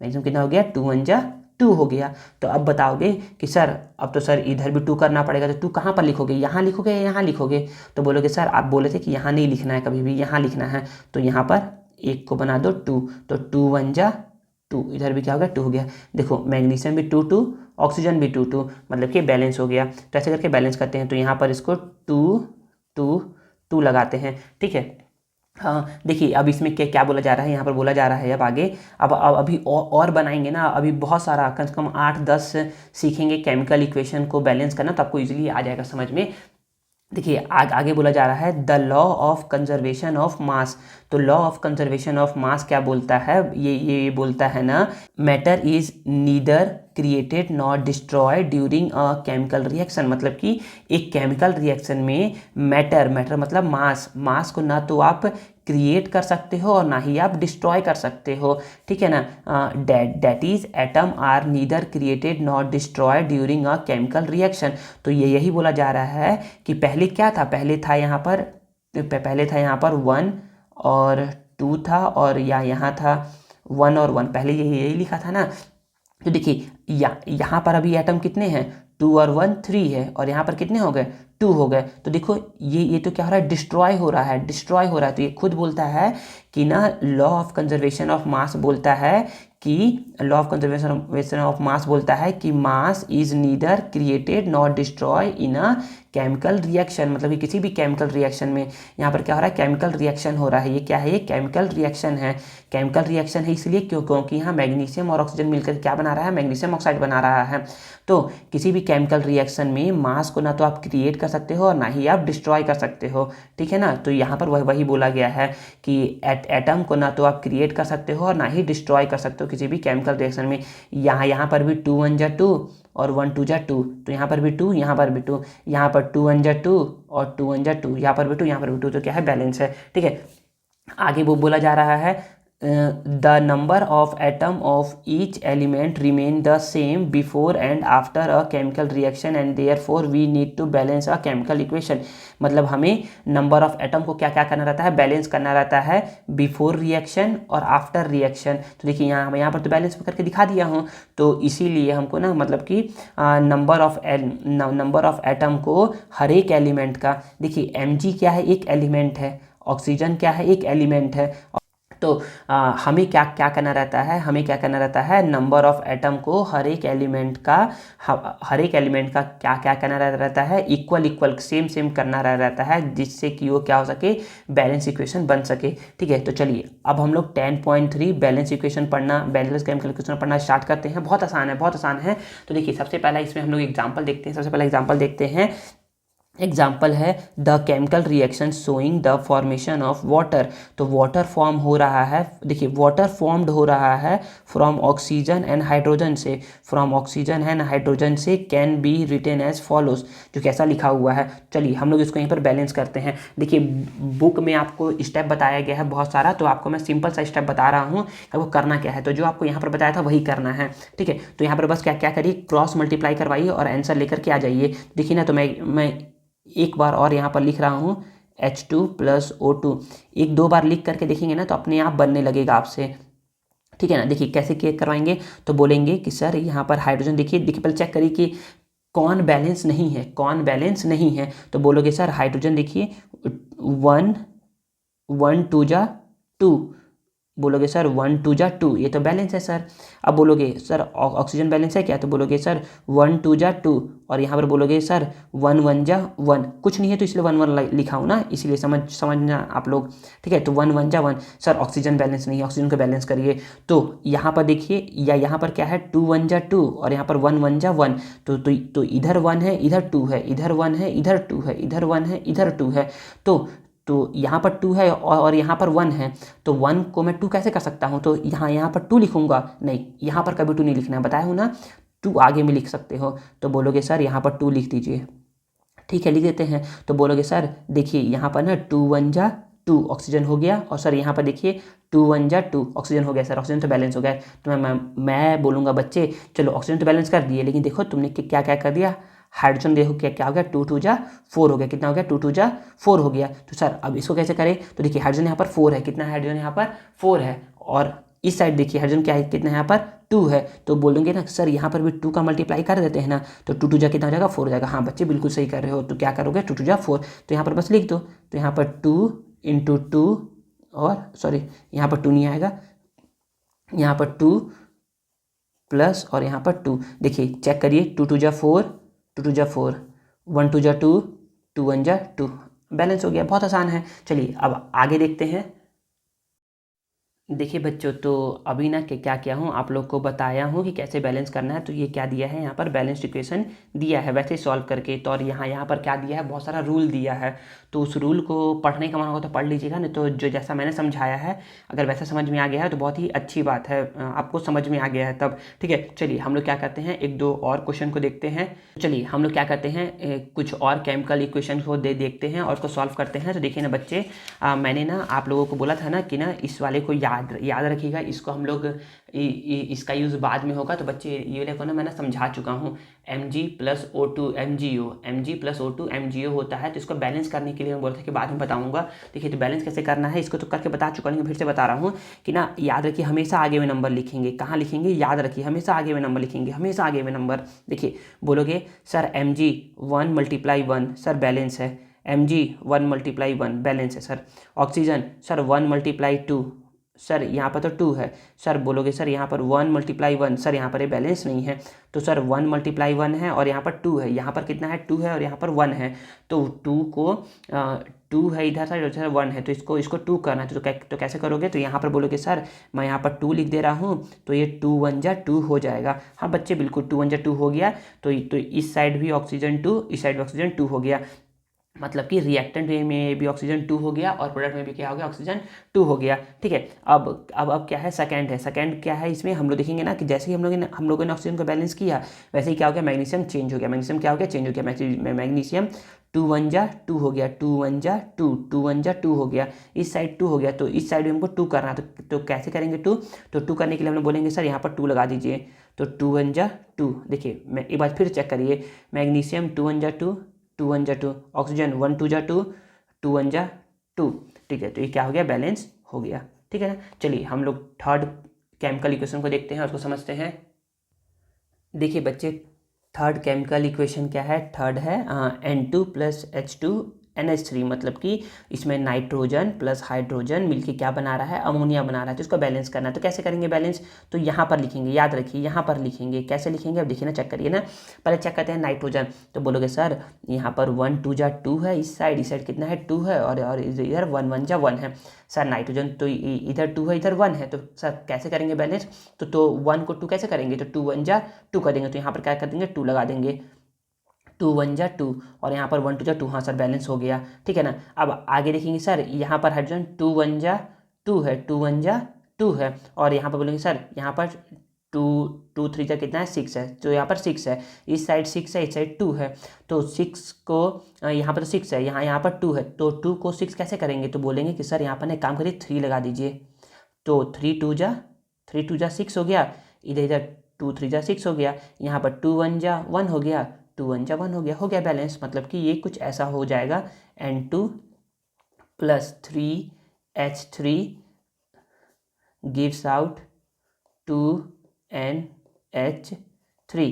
[SPEAKER 1] मैग्नीशियम कितना हो गया, टू वन जा टू हो गया। तो अब बताओगे कि सर अब तो सर इधर भी टू करना पड़ेगा, तो टू कहाँ पर लिखोगे, यहाँ लिखोगे या यहाँ लिखोगे। तो बोलोगे सर आप बोले थे कि यहाँ नहीं लिखना है, कभी भी यहाँ लिखना है। तो यहाँ पर एक को बना दो टू, तो टू वन जा टू, इधर भी क्या हो गया, टू हो गया। देखो मैग्नीशियम भी टू टू, ऑक्सीजन भी टू टू, मतलब कि बैलेंस हो गया। तो ऐसे करके बैलेंस करते हैं। तो यहाँ पर इसको टू टू टू लगाते हैं, ठीक है। हाँ देखिए, अब इसमें क्या क्या बोला जा रहा है, यहाँ पर बोला जा रहा है अब आगे, अब अभी और बनाएंगे ना, अभी बहुत सारा, कम से कम 8-10 सीखेंगे केमिकल इक्वेशन को बैलेंस करना, तो आपको इजीली आ जाएगा समझ में। देखिए आगे बोला जा रहा है the law of conservation of mass. तो law of conservation of mass क्या बोलता है, ये बोलता है ना, matter is neither created not destroyed during a chemical reaction. मतलब कि एक केमिकल रिएक्शन में मैटर मतलब मास को ना तो आप क्रिएट कर सकते हो और ना ही आप डिस्ट्रॉय कर सकते हो, ठीक है ना। That is atom are neither created not destroyed during a chemical reaction. तो ये यही बोला जा रहा है कि पहले क्या था, पहले था यहाँ पर वन और टू था, और यहाँ था वन और वन, पहले यही लिखा था ना। तो देखिए यहाँ पर अभी एटम कितने हैं, टू और वन थ्री है, और यहाँ पर कितने हो गए, टू हो गए। तो देखो ये तो क्या हो रहा है, डिस्ट्रॉय हो रहा है। तो ये खुद बोलता है कि ना लॉ ऑफ कंजर्वेशन ऑफ मास बोलता है कि लॉ ऑफ कंजर्वेशन ऑफ मास बोलता है कि mass is neither created not destroy in a chemical reaction, मतलब कि किसी भी केमिकल रिएक्शन में। यहाँ पर क्या हो रहा है, केमिकल रिएक्शन हो रहा है। ये क्या है, ये केमिकल रिएक्शन है। केमिकल रिएक्शन है इसलिए क्योंकि यहाँ मैग्नीशियम और ऑक्सीजन मिलकर क्या बना रहा है, मैग्नीशियम ऑक्साइड बना रहा है। तो किसी भी केमिकल रिएक्शन में मास को ना तो आप क्रिएट कर सकते हो और ना ही आप डिस्ट्रॉय कर सकते हो, ठीक है ना। तो यहाँ पर वही बोला गया है कि एटम को ना तो आप क्रिएट कर सकते हो और ना ही डिस्ट्रॉय कर सकते हो किसी भी केमिकल रिएक्शन में। यहाँ पर भी 2 1 जा 2 और 1 2 जा 2, तो यहाँ पर भी 2, यहाँ पर भी 2, यहाँ पर 2 1 जा 2 और 2 1 जा 2, यहाँ पर भी 2, यहाँ पर भी 2, तो क्या है, बैलेंस है, ठीक है। आगे वो बोला जा रहा है the number of atom of each element remain the same before and after a chemical reaction and therefore we need to balance a chemical equation. मतलब हमें नंबर ऑफ एटम को क्या क्या करना रहता है, बैलेंस करना रहता है बिफोर रिएक्शन और आफ्टर रिएक्शन। तो देखिए यहाँ पर तो बैलेंस करके दिखा दिया हूँ, तो इसीलिए हमको ना मतलब कि नंबर ऑफ एटम को हर एक एलिमेंट का, देखिए mg क्या है, एक एलिमेंट है, ऑक्सीजन क्या है, एक एलिमेंट है। तो हमें क्या क्या करना रहता है, हमें क्या करना रहता है, नंबर ऑफ एटम को हर एक एलिमेंट का क्या क्या करना रहता है, इक्वल सेम करना रहता है, जिससे कि वो क्या हो सके, बैलेंस इक्वेशन बन सके, ठीक है। तो चलिए अब हम लोग 10.3 बैलेंस इक्वेशन पढ़ना, बैलेंस केमिकल इक्वेशन पढ़ना स्टार्ट करते हैं। बहुत आसान है, बहुत आसान है। तो देखिए सबसे पहला इसमें हम लोग एग्जाम्पल देखते हैं। सबसे पहला एग्जाम्पल देखते हैं। एग्जाम्पल है the chemical reaction showing the formation of water. तो वाटर फॉर्म हो रहा है, देखिए वाटर फॉर्म्ड हो रहा है फ्रॉम ऑक्सीजन एंड हाइड्रोजन से, फ्रॉम ऑक्सीजन एंड हाइड्रोजन से, can be written as follows, जो कैसा लिखा हुआ है। चलिए हम लोग इसको यहीं पर बैलेंस करते हैं। देखिए बुक में आपको स्टेप बताया गया है बहुत सारा, तो आपको मैं सिंपल सा स्टेप बता रहा हूँ आपको करना क्या है। तो जो आपको यहाँ पर बताया था वही करना है, ठीक है। तो यहाँ पर बस क्या क्या करिए, क्रॉस मल्टीप्लाई करवाइए और आंसर लेकर के आ जाइए। देखिए ना, तो मैं एक बार और यहाँ पर लिख रहा हूँ H2 + O2। एक दो बार लिख करके देखेंगे ना तो अपने आप बनने लगेगा आपसे, ठीक है ना। देखिए कैसे केयर करवाएंगे, तो बोलेंगे कि सर यहाँ पर हाइड्रोजन, देखिए पहले चेक करिए कि कौन बैलेंस नहीं है, कौन बैलेंस नहीं है। तो बोलोगे सर हाइड्रोजन देखिए 1 1 2 जा 2, बोलोगे सर 1 2 जा 2, ये तो बैलेंस है सर। अब बोलोगे सर ऑक्सीजन बैलेंस है क्या, तो बोलोगे सर 1 2 जा 2, और यहाँ पर बोलोगे सर 1 1 जा 1, कुछ नहीं है तो इसलिए 1 1 लिखा हूँ ना, इसलिए समझना आप लोग, ठीक है। तो 1 1 जा 1, सर ऑक्सीजन बैलेंस नहीं है, ऑक्सीजन को बैलेंस करिए। तो यहाँ पर देखिए, या यहाँ पर क्या है 2 1 जा 2 और यहाँ पर 1 1 जा 1, तो इधर 1 है, इधर 2 है, इधर 1 है, इधर 2 है, इधर 1 है, इधर 2 है। तो यहाँ पर 2 है और यहाँ पर 1 है, तो 1 को मैं 2 कैसे कर सकता हूँ, तो यहाँ पर 2 लिखूँगा, नहीं यहाँ पर कभी 2 नहीं लिखना है, बताया हूँ ना, 2 आगे में लिख सकते हो। तो बोलोगे सर यहाँ पर 2 लिख दीजिए, ठीक है, लिख देते हैं। तो बोलोगे सर देखिए यहाँ पर ना 2 1 जा 2 ऑक्सीजन हो गया, और सर यहाँ पर देखिए 2 1 जा 2 ऑक्सीजन हो गया, सर ऑक्सीजन तो बैलेंस हो गया। तो मैं बोलूँगा बच्चे चलो ऑक्सीजन तो बैलेंस कर दिए, लेकिन देखो तुमने क्या क्या कर दिया, हाइड्रोजन देखो क्या क्या हो गया, 2 2 जा 4 हो गया, कितना हो गया, 2 2 जा 4 हो गया। तो सर अब इसको कैसे करें, तो देखिए हाइड्रोजन यहाँ पर 4 है, कितना हाइड्रोजन यहाँ पर 4 है, और इस साइड देखिए हाइड्रोजन क्या है, कितना यहाँ पर 2 है। तो बोलेंगे ना सर यहाँ पर भी 2 का मल्टीप्लाई कर देते हैं ना, तो 2 2 जा कितना हो जाएगा, 4 हो जाएगा। हाँ बच्चे बिल्कुल सही कर रहे हो, तो क्या करोगे 2 2 जा 4, तो यहाँ पर बस लिख दो। तो यहाँ पर 2 × 2, और सॉरी यहाँ पर 2 नहीं आएगा, यहाँ पर 2 प्लस और यहाँ पर 2, देखिए चेक करिए 2 2 जा 4, 2 2 जा 4, 1 2 जा 2, 2 1 जा 2, बैलेंस हो गया। बहुत आसान है। चलिए अब आगे देखते हैं। देखिए बच्चों, तो अभी ना क्या किया हूँ, आप लोग को बताया हूँ कि कैसे बैलेंस करना है। तो ये क्या दिया है, यहाँ पर बैलेंस इक्वेशन दिया है वैसे सॉल्व करके। तो और यहाँ पर क्या दिया है, बहुत सारा रूल दिया है। तो उस रूल को पढ़ने का मन होगा तो पढ़ लीजिएगा, नहीं तो जो जैसा मैंने समझाया है अगर वैसा समझ में आ गया है तो बहुत ही अच्छी बात है, आपको समझ में आ गया है तब, ठीक है। चलिए हम लोग क्या करते हैं, एक दो और क्वेश्चन को देखते हैं। चलिए हम लोग क्या करते हैं, कुछ और केमिकल इक्वेशन को देखते हैं और उसको सॉल्व करते हैं। तो देखिए ना बच्चे, मैंने ना आप लोगों को बोला था ना कि ना इस वाले को याद रखिएगा, इसको हम लोग इसका यूज़ बाद में होगा। तो बच्चे ये देखो ना, मैंने समझा चुका हूँ, Mg + O2 MgO, Mg + O2 MgO होता है। तो इसको बैलेंस करने के लिए मैं बोलता था कि बाद में बताऊंगा। देखिए तो बैलेंस कैसे करना है इसको तो करके बता चुका हूँ, फिर से बता रहा हूँ कि ना याद रखिए हमेशा आगे में नंबर लिखेंगे। कहाँ लिखेंगे, याद रखिए हमेशा आगे में नंबर लिखेंगे, हमेशा आगे में नंबर। देखिए बोलोगे सर Mg 1 × 1, सर बैलेंस है। Mg 1 × 1 बैलेंस है सर। ऑक्सीजन सर 1 × 2, सर यहाँ पर तो 2 है। सर बोलोगे सर यहाँ पर 1 × 1, सर यहाँ पर ये बैलेंस नहीं है। तो सर 1 × 1 है और यहाँ पर 2 है, यहाँ पर कितना है 2 है और यहाँ पर 1 है। तो 2 को 2 है इधर साइड, उधर 1 है, तो इसको 2 करना है। तो कैसे करोगे, तो यहाँ पर बोलोगे सर मैं यहाँ पर 2 लिख दे रहा हूँ, तो ये 2 × 1 = 2 हो जाएगा। हाँ बच्चे बिल्कुल 2 × 1 = 2 हो गया। तो इस साइड भी ऑक्सीजन 2, इस साइड भी ऑक्सीजन 2 हो गया, मतलब कि रिएक्टेंट में भी ऑक्सीजन 2 हो गया और प्रोडक्ट में भी क्या हो गया, ऑक्सीजन 2 हो गया। ठीक है, अब क्या है, सेकंड है। सेकंड क्या है, इसमें हम लोग देखेंगे ना कि जैसे ही हम लोगों ने ऑक्सीजन को बैलेंस किया, वैसे ही क्या हो गया, मैग्नीशियम चेंज हो गया। मैग्नीशियम क्या हो गया, चेंज हो गया। मैग्नीशियम 2 × 1 = 2 हो गया, 2 × 1 = 2, 2 × 1 = 2 हो गया। इस साइड 2 हो गया, तो इस साइड भी हमको 2 करना है। तो कैसे करेंगे 2, तो 2 करने के लिए हम लोग बोलेंगे सर यहाँ पर 2 लगा दीजिए। तो 2 × 1 = 2। देखिए मैं एक बार फिर चेक करिए, मैग्नीशियम 2 × 1 = 2, 2 × 1 = 2, ऑक्सीजन 1 × 2 = 2, 2 × 1 = 2। ठीक है, तो ये क्या हो गया, बैलेंस हो गया। ठीक है ना। चलिए हम लोग थर्ड केमिकल इक्वेशन को देखते हैं, उसको समझते हैं। देखिए बच्चे, थर्ड केमिकल इक्वेशन क्या है, थर्ड है N2 + H2NH3, मतलब कि इसमें नाइट्रोजन प्लस हाइड्रोजन मिलके क्या बना रहा है, अमोनिया बना रहा है। तो इसको बैलेंस करना है। तो कैसे करेंगे बैलेंस, तो यहाँ पर लिखेंगे, याद रखिए यहाँ पर लिखेंगे। कैसे लिखेंगे, अब देखिए ना, चेक करिए ना। पहले चेक करते हैं नाइट्रोजन। तो बोलोगे सर यहाँ पर 1 × 2 = 2 है, इस साइड कितना है 2 है, और इधर 1 × 1 = 1 है। सर नाइट्रोजन तो इधर 2 है, इधर 1 है, तो सर कैसे करेंगे बैलेंस, तो 1 को 2 कैसे करेंगे, तो 2 × 1 = 2 करेंगे। तो यहाँ पर क्या कर देंगे, 2 लगा देंगे, 2 × 1 = 2 और यहाँ पर 1 × 2 = 2। हाँ सर बैलेंस हो गया। ठीक है ना। अब आगे देखेंगे सर, यहाँ पर हाइड्रोजन 2 × 1 = 2 है, 2 × 1 = 2 है, और यहाँ पर बोलेंगे सर यहाँ पर 2 2 × 3 = कितना है, 6 है, तो यहाँ पर 6 है, इस साइड 6 है, इस साइड 2 है। तो 6 को यहाँ पर तो 6 है, यहाँ पर 2 है, तो 2 को 6 कैसे करेंगे, तो बोलेंगे कि सर यहाँ पर एक काम करिए 3 लगा दीजिए। तो 3 × 2 = 6 हो गया, इधर 2 × 3 = 6 हो गया, यहाँ पर 2 × 1 = 1 हो गया, 2 × 1 = 1 हो गया बैलेंस। मतलब कि ये कुछ ऐसा हो जाएगा, N2 + 3H3 gives out 2NH3।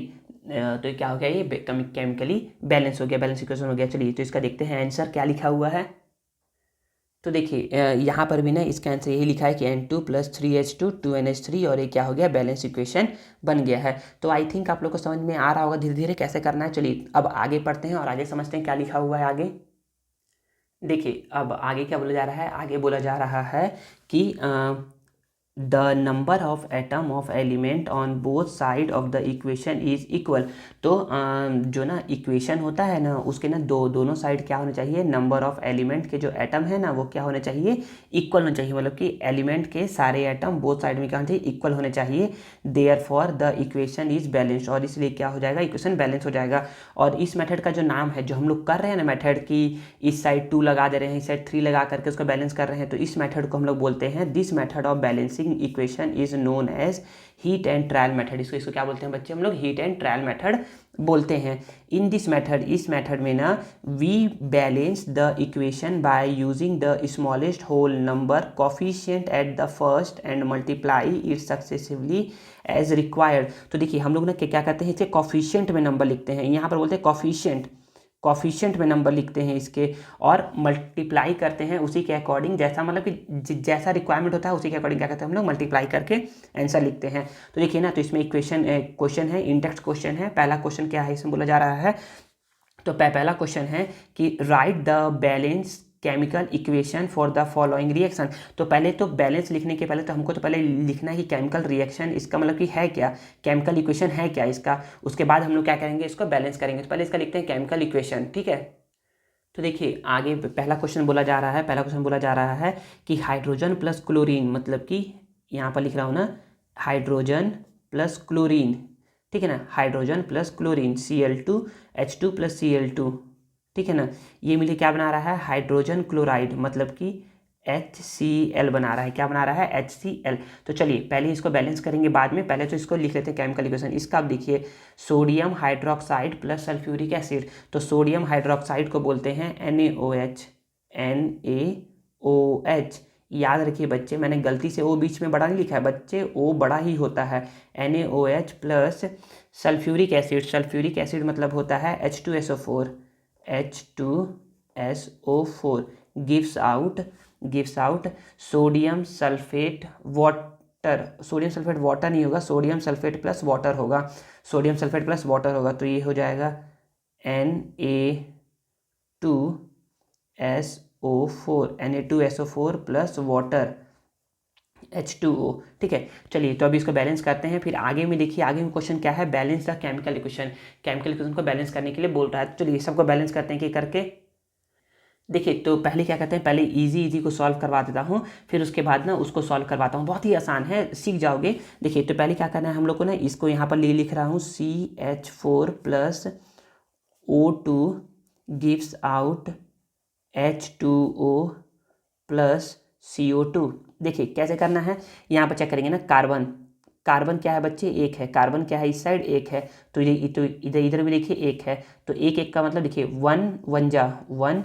[SPEAKER 1] तो क्या हो गया, ये केमिकली बैलेंस हो गया, बैलेंस इक्वेशन हो गया। चलिए तो इसका देखते हैं आंसर क्या लिखा हुआ है। तो देखिए यहाँ पर भी ना इसका आंसर यही लिखा है कि N2 + 3H2 2NH3, और ये क्या हो गया, बैलेंस इक्वेशन बन गया है। तो आई थिंक आप लोग को समझ में आ रहा होगा धीरे धीरे कैसे करना है। चलिए अब आगे पढ़ते हैं और आगे समझते हैं क्या लिखा हुआ है आगे। देखिए अब आगे क्या बोला जा रहा है, आगे बोला जा रहा है कि the number of atom of element on both side of the equation is equal. तो जो ना इक्वेशन होता है ना, उसके ना दोनों साइड क्या होने चाहिए, नंबर ऑफ एलिमेंट के जो एटम है ना वो क्या होने चाहिए, इक्वल होने चाहिए। मतलब कि एलिमेंट के सारे एटम बोथ साइड में क्या होने चाहिए, इक्वल होने चाहिए। Therefore the equation is balanced, और इसलिए क्या हो जाएगा, इक्वेशन बैलेंस हो जाएगा। और इस मेथड का जो नाम है, जो हम लोग कर रहे हैं ना मेथड की, इस साइड 2 लगा दे रहे हैं, इस साइड 3 लगा करके उसको बैलेंस कर रहे हैं, तो इस मेथड को हम लोग बोलते हैं, this method of balancing equation is known as hit and trial method. इसको क्या बोलते हैं बच्चे, हम लोग हीट एंड ट्रायल मेथड बोलते हैं। इन दिस मेथड, इस मेथड में ना we balance the equation by using the smallest whole number coefficient at the first and multiply it successively as required. तो देखिए हम लोग ना क्या करते हैं, इसे कोफिशिएंट में नंबर लिखते हैं, यहाँ पर बोलते हैं कोफिशिएंट में नंबर लिखते हैं इसके, और मल्टीप्लाई करते हैं उसी के अकॉर्डिंग, जैसा मतलब कि जैसा रिक्वायरमेंट होता है उसी के अकॉर्डिंग क्या करते हैं हम लोग, मल्टीप्लाई करके आंसर लिखते हैं। तो देखिए ना, तो इसमें क्वेश्चन है, इंडेक्स क्वेश्चन है। पहला क्वेश्चन क्या है, इसमें बोला जा रहा है, तो पहला क्वेश्चन है कि right the balance chemical equation for the following reaction. तो पहले तो बैलेंस लिखने के पहले तो हमको तो पहले लिखना है कि केमिकल रिएक्शन इसका मतलब कि है क्या, केमिकल इक्वेशन है क्या इसका, उसके बाद हम लोग क्या करेंगे, इसको बैलेंस करेंगे। तो पहले इसका लिखते हैं केमिकल इक्वेशन, ठीक है। तो देखिए आगे पहला क्वेश्चन बोला जा रहा है कि हाइड्रोजन प्लस क्लोरीन, मतलब कि यहाँ पर लिख रहा हूँ ना, हाइड्रोजन प्लस क्लोरीन, ठीक है ना, hydrogen plus chlorine Cl2H2 + Cl2, ठीक है ना, ये मिलकर क्या बना रहा है, हाइड्रोजन क्लोराइड, मतलब कि HCl बना रहा है। क्या बना रहा है, HCl। तो चलिए पहले इसको बैलेंस करेंगे बाद में, पहले तो इसको लिख लेते हैं केमिकल इक्वेशन। इसका आप देखिए, sodium hydroxide plus sulphuric acid, तो सोडियम हाइड्रोक्साइड को बोलते हैं NaOH। याद रखिए बच्चे, मैंने गलती से ओ बीच में बड़ा नहीं लिखा है बच्चे, ओ बड़ा ही होता है। NaOH प्लस सल्फ्यूरिक एसिड मतलब होता है H2SO4 gives out gives out sodium sulphate water, sodium sulphate water नहीं होगा, सोडियम सल्फेट प्लस वाटर होगा, सोडियम सल्फेट प्लस वाटर होगा, तो ये हो जाएगा Na2SO4, Na2SO4 plus water H2O। ठीक है, चलिए तो अभी इसको बैलेंस करते हैं, फिर आगे में देखिए आगे में क्वेश्चन क्या है, balance the chemical equation, chemical equation को बैलेंस करने के लिए बोल रहा है। तो चलिए सबको बैलेंस करते हैं कि करके देखिए। तो पहले क्या करते हैं, पहले इजी को सॉल्व करवा देता हूँ, फिर उसके बाद ना उसको सॉल्व करवाता हूँ, बहुत ही आसान है, सीख जाओगे। देखिए तो पहले क्या करना है हम लोग को ना, इसको यहाँ पर लिख रहा हूँ CH4 plus O2 gives out H2O plus CO2। देखिए कैसे करना है, यहाँ पर चेक करेंगे ना, कार्बन, कार्बन क्या है बच्चे, एक है, कार्बन क्या है इस साइड एक है, तो इधर इधर भी देखिए एक है, तो एक एक का मतलब देखिए वन वन जा वन,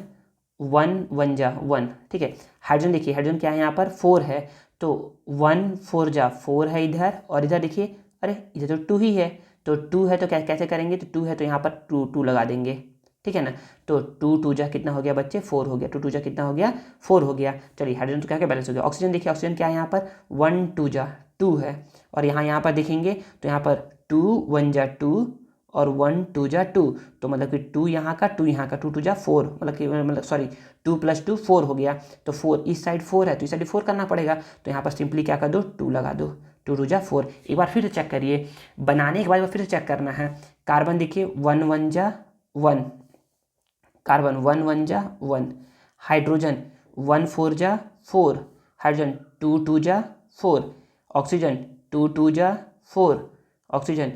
[SPEAKER 1] वन वन जा वन। ठीक है, हाइड्रोजन देखिए, हाइड्रोजन क्या है यहाँ पर 4 है, तो 1 4 जा 4 है इधर, और इधर देखिए अरे इधर तो 2 ही है, तो 2 है तो कैसे करेंगे, तो 2 है तो यहाँ पर 2 2 लगा देंगे। ठीक है ना, तो 2 2 जा कितना हो गया बच्चे, 4 हो गया, 2 2 जा कितना हो गया, 4 हो गया। चलिए हाइड्रोजन तो क्या क्या बैलेंस हो गया। ऑक्सीजन देखिए, ऑक्सीजन क्या है यहाँ पर 1 2 जा 2 है, और यहाँ पर देखेंगे तो यहाँ पर 2 1 जा 2 और 1 2 जा 2, तो मतलब कि 2 यहाँ का 2 यहाँ का, 2 2 जा 4, मतलब सॉरी 2 + 2 4 हो गया, तो 4 इस साइड 4 है तो इस साइड 4 करना पड़ेगा, तो यहाँ पर सिंपली क्या कर दो 2 लगा दो, 2 2 जा 4। एक बार फिर से चेक करिए, बनाने के बाद फिर से चेक करना है। कार्बन देखिए 1 1 जा 1, कार्बन 1 1 जा 1, हाइड्रोजन 1 4 जा 4, हाइड्रोजन 2 2 जा 4, ऑक्सीजन 2 2 जा 4, ऑक्सीजन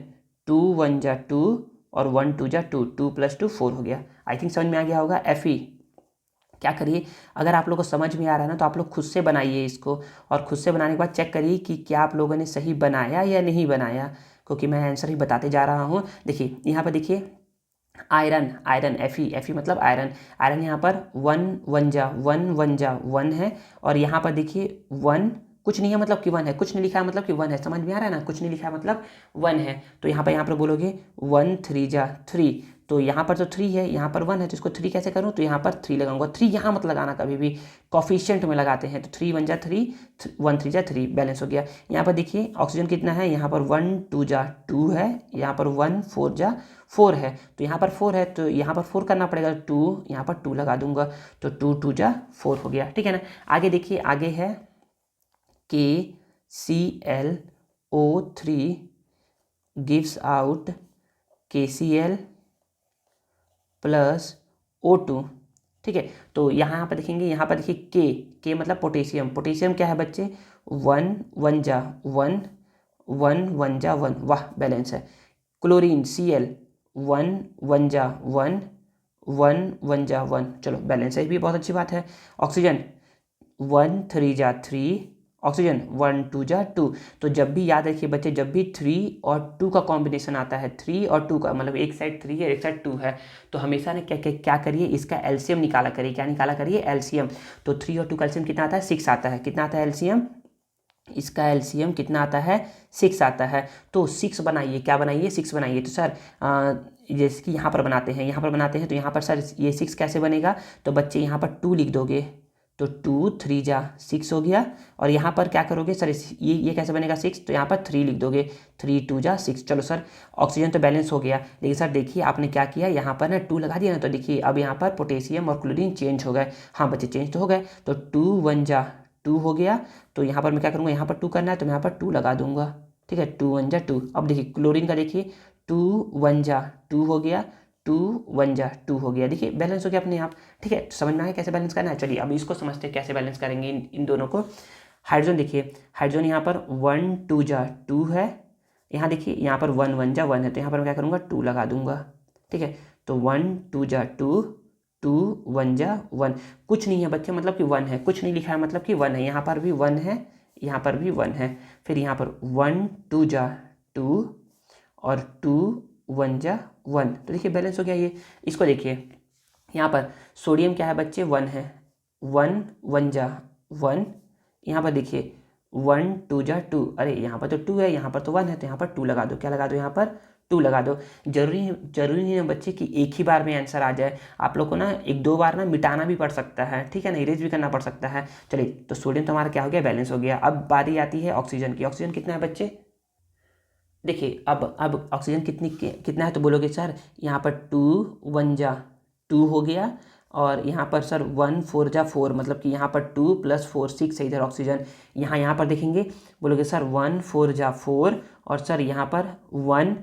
[SPEAKER 1] 2 1 जा 2 और 1 2 जा 2, 2 + 2 4 हो गया। आई थिंक समझ में आ गया होगा। Fe क्या करिए, अगर आप लोगों को समझ में आ रहा है ना तो आप लोग खुद से बनाइए इसको, और खुद से बनाने के बाद चेक करिए कि क्या आप लोगों ने सही बनाया या नहीं बनाया, क्योंकि मैं आंसर ही बताते जा रहा हूँ। देखिए यहाँ पर देखिए आयरन, आयरन Fe मतलब आयरन, आयरन यहाँ पर 1 1 जा 1 1 जा 1 है, और यहाँ पर देखिए 1 कुछ नहीं है मतलब कि 1 है, कुछ नहीं लिखा है मतलब कि 1 है, समझ में आ रहा है ना, कुछ नहीं लिखा है मतलब 1 है, तो यहाँ पर बोलोगे 1 3 जा 3, तो यहाँ पर तो 3 है, यहाँ पर 1 है, तो इसको 3 कैसे करूँ, तो यहाँ पर 3 लगाऊंगा। 3 यहाँ मत लगाना कभी भी, कॉफिशिएंट में लगाते हैं, तो 3 1 जा 3, 1 3 जा 3, बैलेंस हो गया। यहाँ पर देखिए ऑक्सीजन कितना है, यहाँ पर 1 2 जा 2 है, यहाँ पर 1 4 जा 4 है, तो यहाँ पर 4 है तो यहाँ पर 4 करना पड़ेगा, 2 यहाँ पर 2 लगा दूंगा, तो 2 2 जा 4 हो गया। ठीक है ना, आगे देखिए, आगे है KClO3 gives out KCl plus O2। ठीक है, तो यहाँ पर देखेंगे, यहाँ पर देखिए के मतलब पोटेशियम, पोटेशियम क्या है बच्चे 1 1 जा 1 1 1 जा 1, वाह बैलेंस है। क्लोरीन Cl 1 1 जा 1 1 1 जा 1, चलो बैलेंस है, भी बहुत अच्छी बात है। ऑक्सीजन 1 3 जा 3, ऑक्सीजन 1 2 जा 2, तो जब भी याद रखिए बच्चे, जब भी 3 और 2 का कॉम्बिनेशन आता है, 3 और 2 का मतलब एक साइड 3 है एक साइड 2 है, तो हमेशा ना क्या करिए, इसका एलसीएम निकाला करिए। क्या निकाला करिए, एलसीएम। तो 3 और 2 का एलसीएम कितना आता है, 6 आता है। कितना आता है एलसीएम, इसका एलसीएम कितना आता है, 6 आता है। तो 6 बनाइए, क्या बनाइए, 6 बनाइए। तो सर जैसे कि यहाँ पर बनाते हैं, तो यहाँ पर सर ये 6 कैसे बनेगा, तो बच्चे यहाँ पर 2 लिख दोगे, तो 2 3 जा 6 हो गया, और यहाँ पर क्या करोगे सर, ये कैसे बनेगा 6, तो यहाँ पर 3 लिख दोगे, 3 2 जा 6। चलो सर ऑक्सीजन तो बैलेंस हो गया, लेकिन सर देखिए आपने क्या किया, यहाँ पर ना 2 लगा दिया ना, तो देखिए अब यहाँ पर पोटेशियम और क्लोरीन चेंज हो गए। हाँ बच्चे चेंज तो हो गए, तो 2 1 जा 2 हो गया, तो यहाँ पर मैं क्या करूँगा, यहाँ पर 2 करना है तो मैं यहाँ पर 2 लगा दूंगा। ठीक है, 2 1 जा 2। अब देखिए क्लोरीन का देखिए 2 1 जा 2 हो गया, 2 1 जा 2 हो गया, देखिए बैलेंस हो गया अपने आप। ठीक है, तो समझ में आया कैसे बैलेंस करना है। चलिए अब इसको समझते हैं कैसे बैलेंस करेंगे इन दोनों को। हाइड्रोजन देखिए, हाइड्रोजन यहाँ पर 1 2 जा 2 है, यहाँ देखिए यहाँ पर 1 1 जा 1 है, तो यहाँ पर मैं क्या करूँगा 2 लगा दूंगा। ठीक है, तो 1 2 जा 2, 2 1 जा 1, कुछ नहीं है बच्चे मतलब कि 1 है, कुछ नहीं लिखा है मतलब कि 1 है, यहाँ पर भी 1 है, यहाँ पर भी 1 है, फिर यहाँ पर 1 2 जा 2 और 2 1 जा 1, तो देखिए बैलेंस हो गया ये। इसको देखिए यहाँ पर सोडियम क्या है बच्चे 1 है, 1 1 जा 1, यहाँ पर देखिए 1 2 जा 2, अरे यहाँ पर तो 2 है, यहाँ पर तो 1 है, तो यहाँ पर 2 लगा दो, क्या लगा दो यहाँ पर 2 लगा दो। जरूरी नहीं है बच्चे कि एक ही बार में आंसर आ जाए, आप लोग को ना 1-2 बार ना मिटाना भी पड़ सकता है, ठीक है ना, इरेज भी करना पड़ सकता है। चलिए, तो सोडियम तो हमारा क्या हो गया, बैलेंस हो गया। अब बारी आती है ऑक्सीजन की। ऑक्सीजन कितना है बच्चे, देखिए अब ऑक्सीजन कितना है, तो बोलोगे सर यहाँ पर 2 1 जा 2 हो गया, और यहाँ पर सर 1 4 जा 4, मतलब कि यहाँ पर 2 + 4 6 है इधर ऑक्सीजन। यहाँ पर देखेंगे, बोलोगे सर 1 4 जा 4, और सर यहाँ पर 1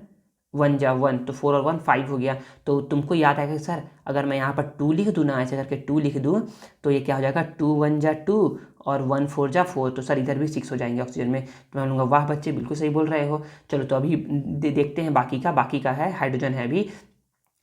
[SPEAKER 1] 1 जा 1, तो 4 और 1 5 हो गया। तो तुमको याद आएगा कि सर अगर मैं यहाँ पर 2 लिख दूँ ना, ऐसे करके 2 लिख दूँ, तो ये क्या हो जाएगा, 2 1 जा 2 और 1 4 जा 4, तो सर इधर भी 6 हो जाएंगे ऑक्सीजन में। तो मैं बोलूँगा वाह बच्चे, बिल्कुल सही बोल रहे हो। चलो, तो अभी देखते हैं बाकी का है, हाइड्रोजन है अभी,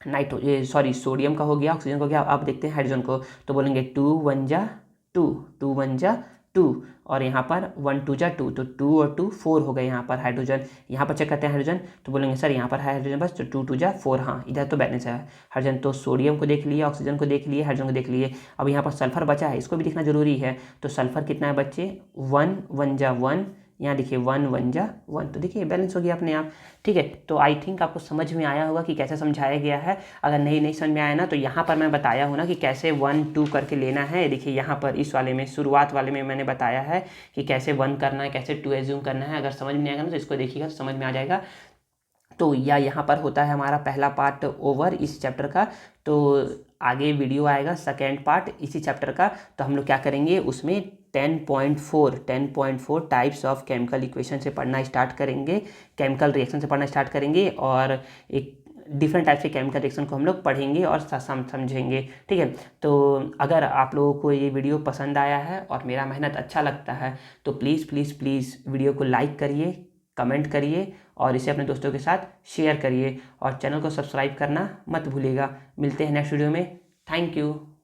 [SPEAKER 1] सोडियम का हो गया, ऑक्सीजन का हो गया। अब देखते हैं हाइड्रोजन को, तो बोलेंगे 2 1 जा 2 2 1 जा 2, और यहाँ पर 1 2 जा 2, तो 2 और 2 4 हो गए यहाँ पर हाइड्रोजन। यहाँ पर चेक करते हैं हाइड्रोजन, तो बोलेंगे सर यहाँ पर है हाइड्रोजन बस, तो 2 2 जा 4, हाँ इधर तो बैलेंस है हाइड्रोजन। तो सोडियम को देख लिए, ऑक्सीजन को देख लिए, हाइड्रोजन को देख लिए। अब यहाँ पर सल्फर बचा है, इसको भी देखना जरूरी है। तो सल्फर कितना है बच्चे, 1 1 जा 1, यहाँ देखिए 1 1 जा 1, तो देखिए बैलेंस हो गया अपने आप, ठीक है। तो आई थिंक आपको समझ में आया होगा कि कैसे समझाया गया है। अगर नहीं समझ में आया ना, तो यहाँ पर मैं बताया हूँ ना कि कैसे 1 2 करके लेना है। देखिए यहाँ पर इस वाले में, शुरुआत वाले में मैंने बताया है कि कैसे 1 करना है, कैसे 2 एज्यूम करना है। अगर समझ में आएगा ना, तो इसको देखिएगा तो समझ में आ जाएगा। तो यहाँ पर होता है हमारा पहला पार्ट ओवर इस चैप्टर का। तो आगे वीडियो आएगा सेकेंड पार्ट इसी चैप्टर का, तो हम लोग क्या करेंगे उसमें 10.4 टाइप्स ऑफ केमिकल इक्वेशन से पढ़ना स्टार्ट करेंगे, केमिकल रिएक्शन से पढ़ना स्टार्ट करेंगे, और एक डिफरेंट टाइप के केमिकल रिएक्शन को हम लोग पढ़ेंगे और समझेंगे, ठीक है। तो अगर आप लोगों को ये वीडियो पसंद आया है और मेरा मेहनत अच्छा लगता है, तो प्लीज़ वीडियो को लाइक करिए, कमेंट करिए, और इसे अपने दोस्तों के साथ शेयर करिए, और चैनल को सब्सक्राइब करना मत भूलिएगा। मिलते हैं नेक्स्ट वीडियो में। Thank you.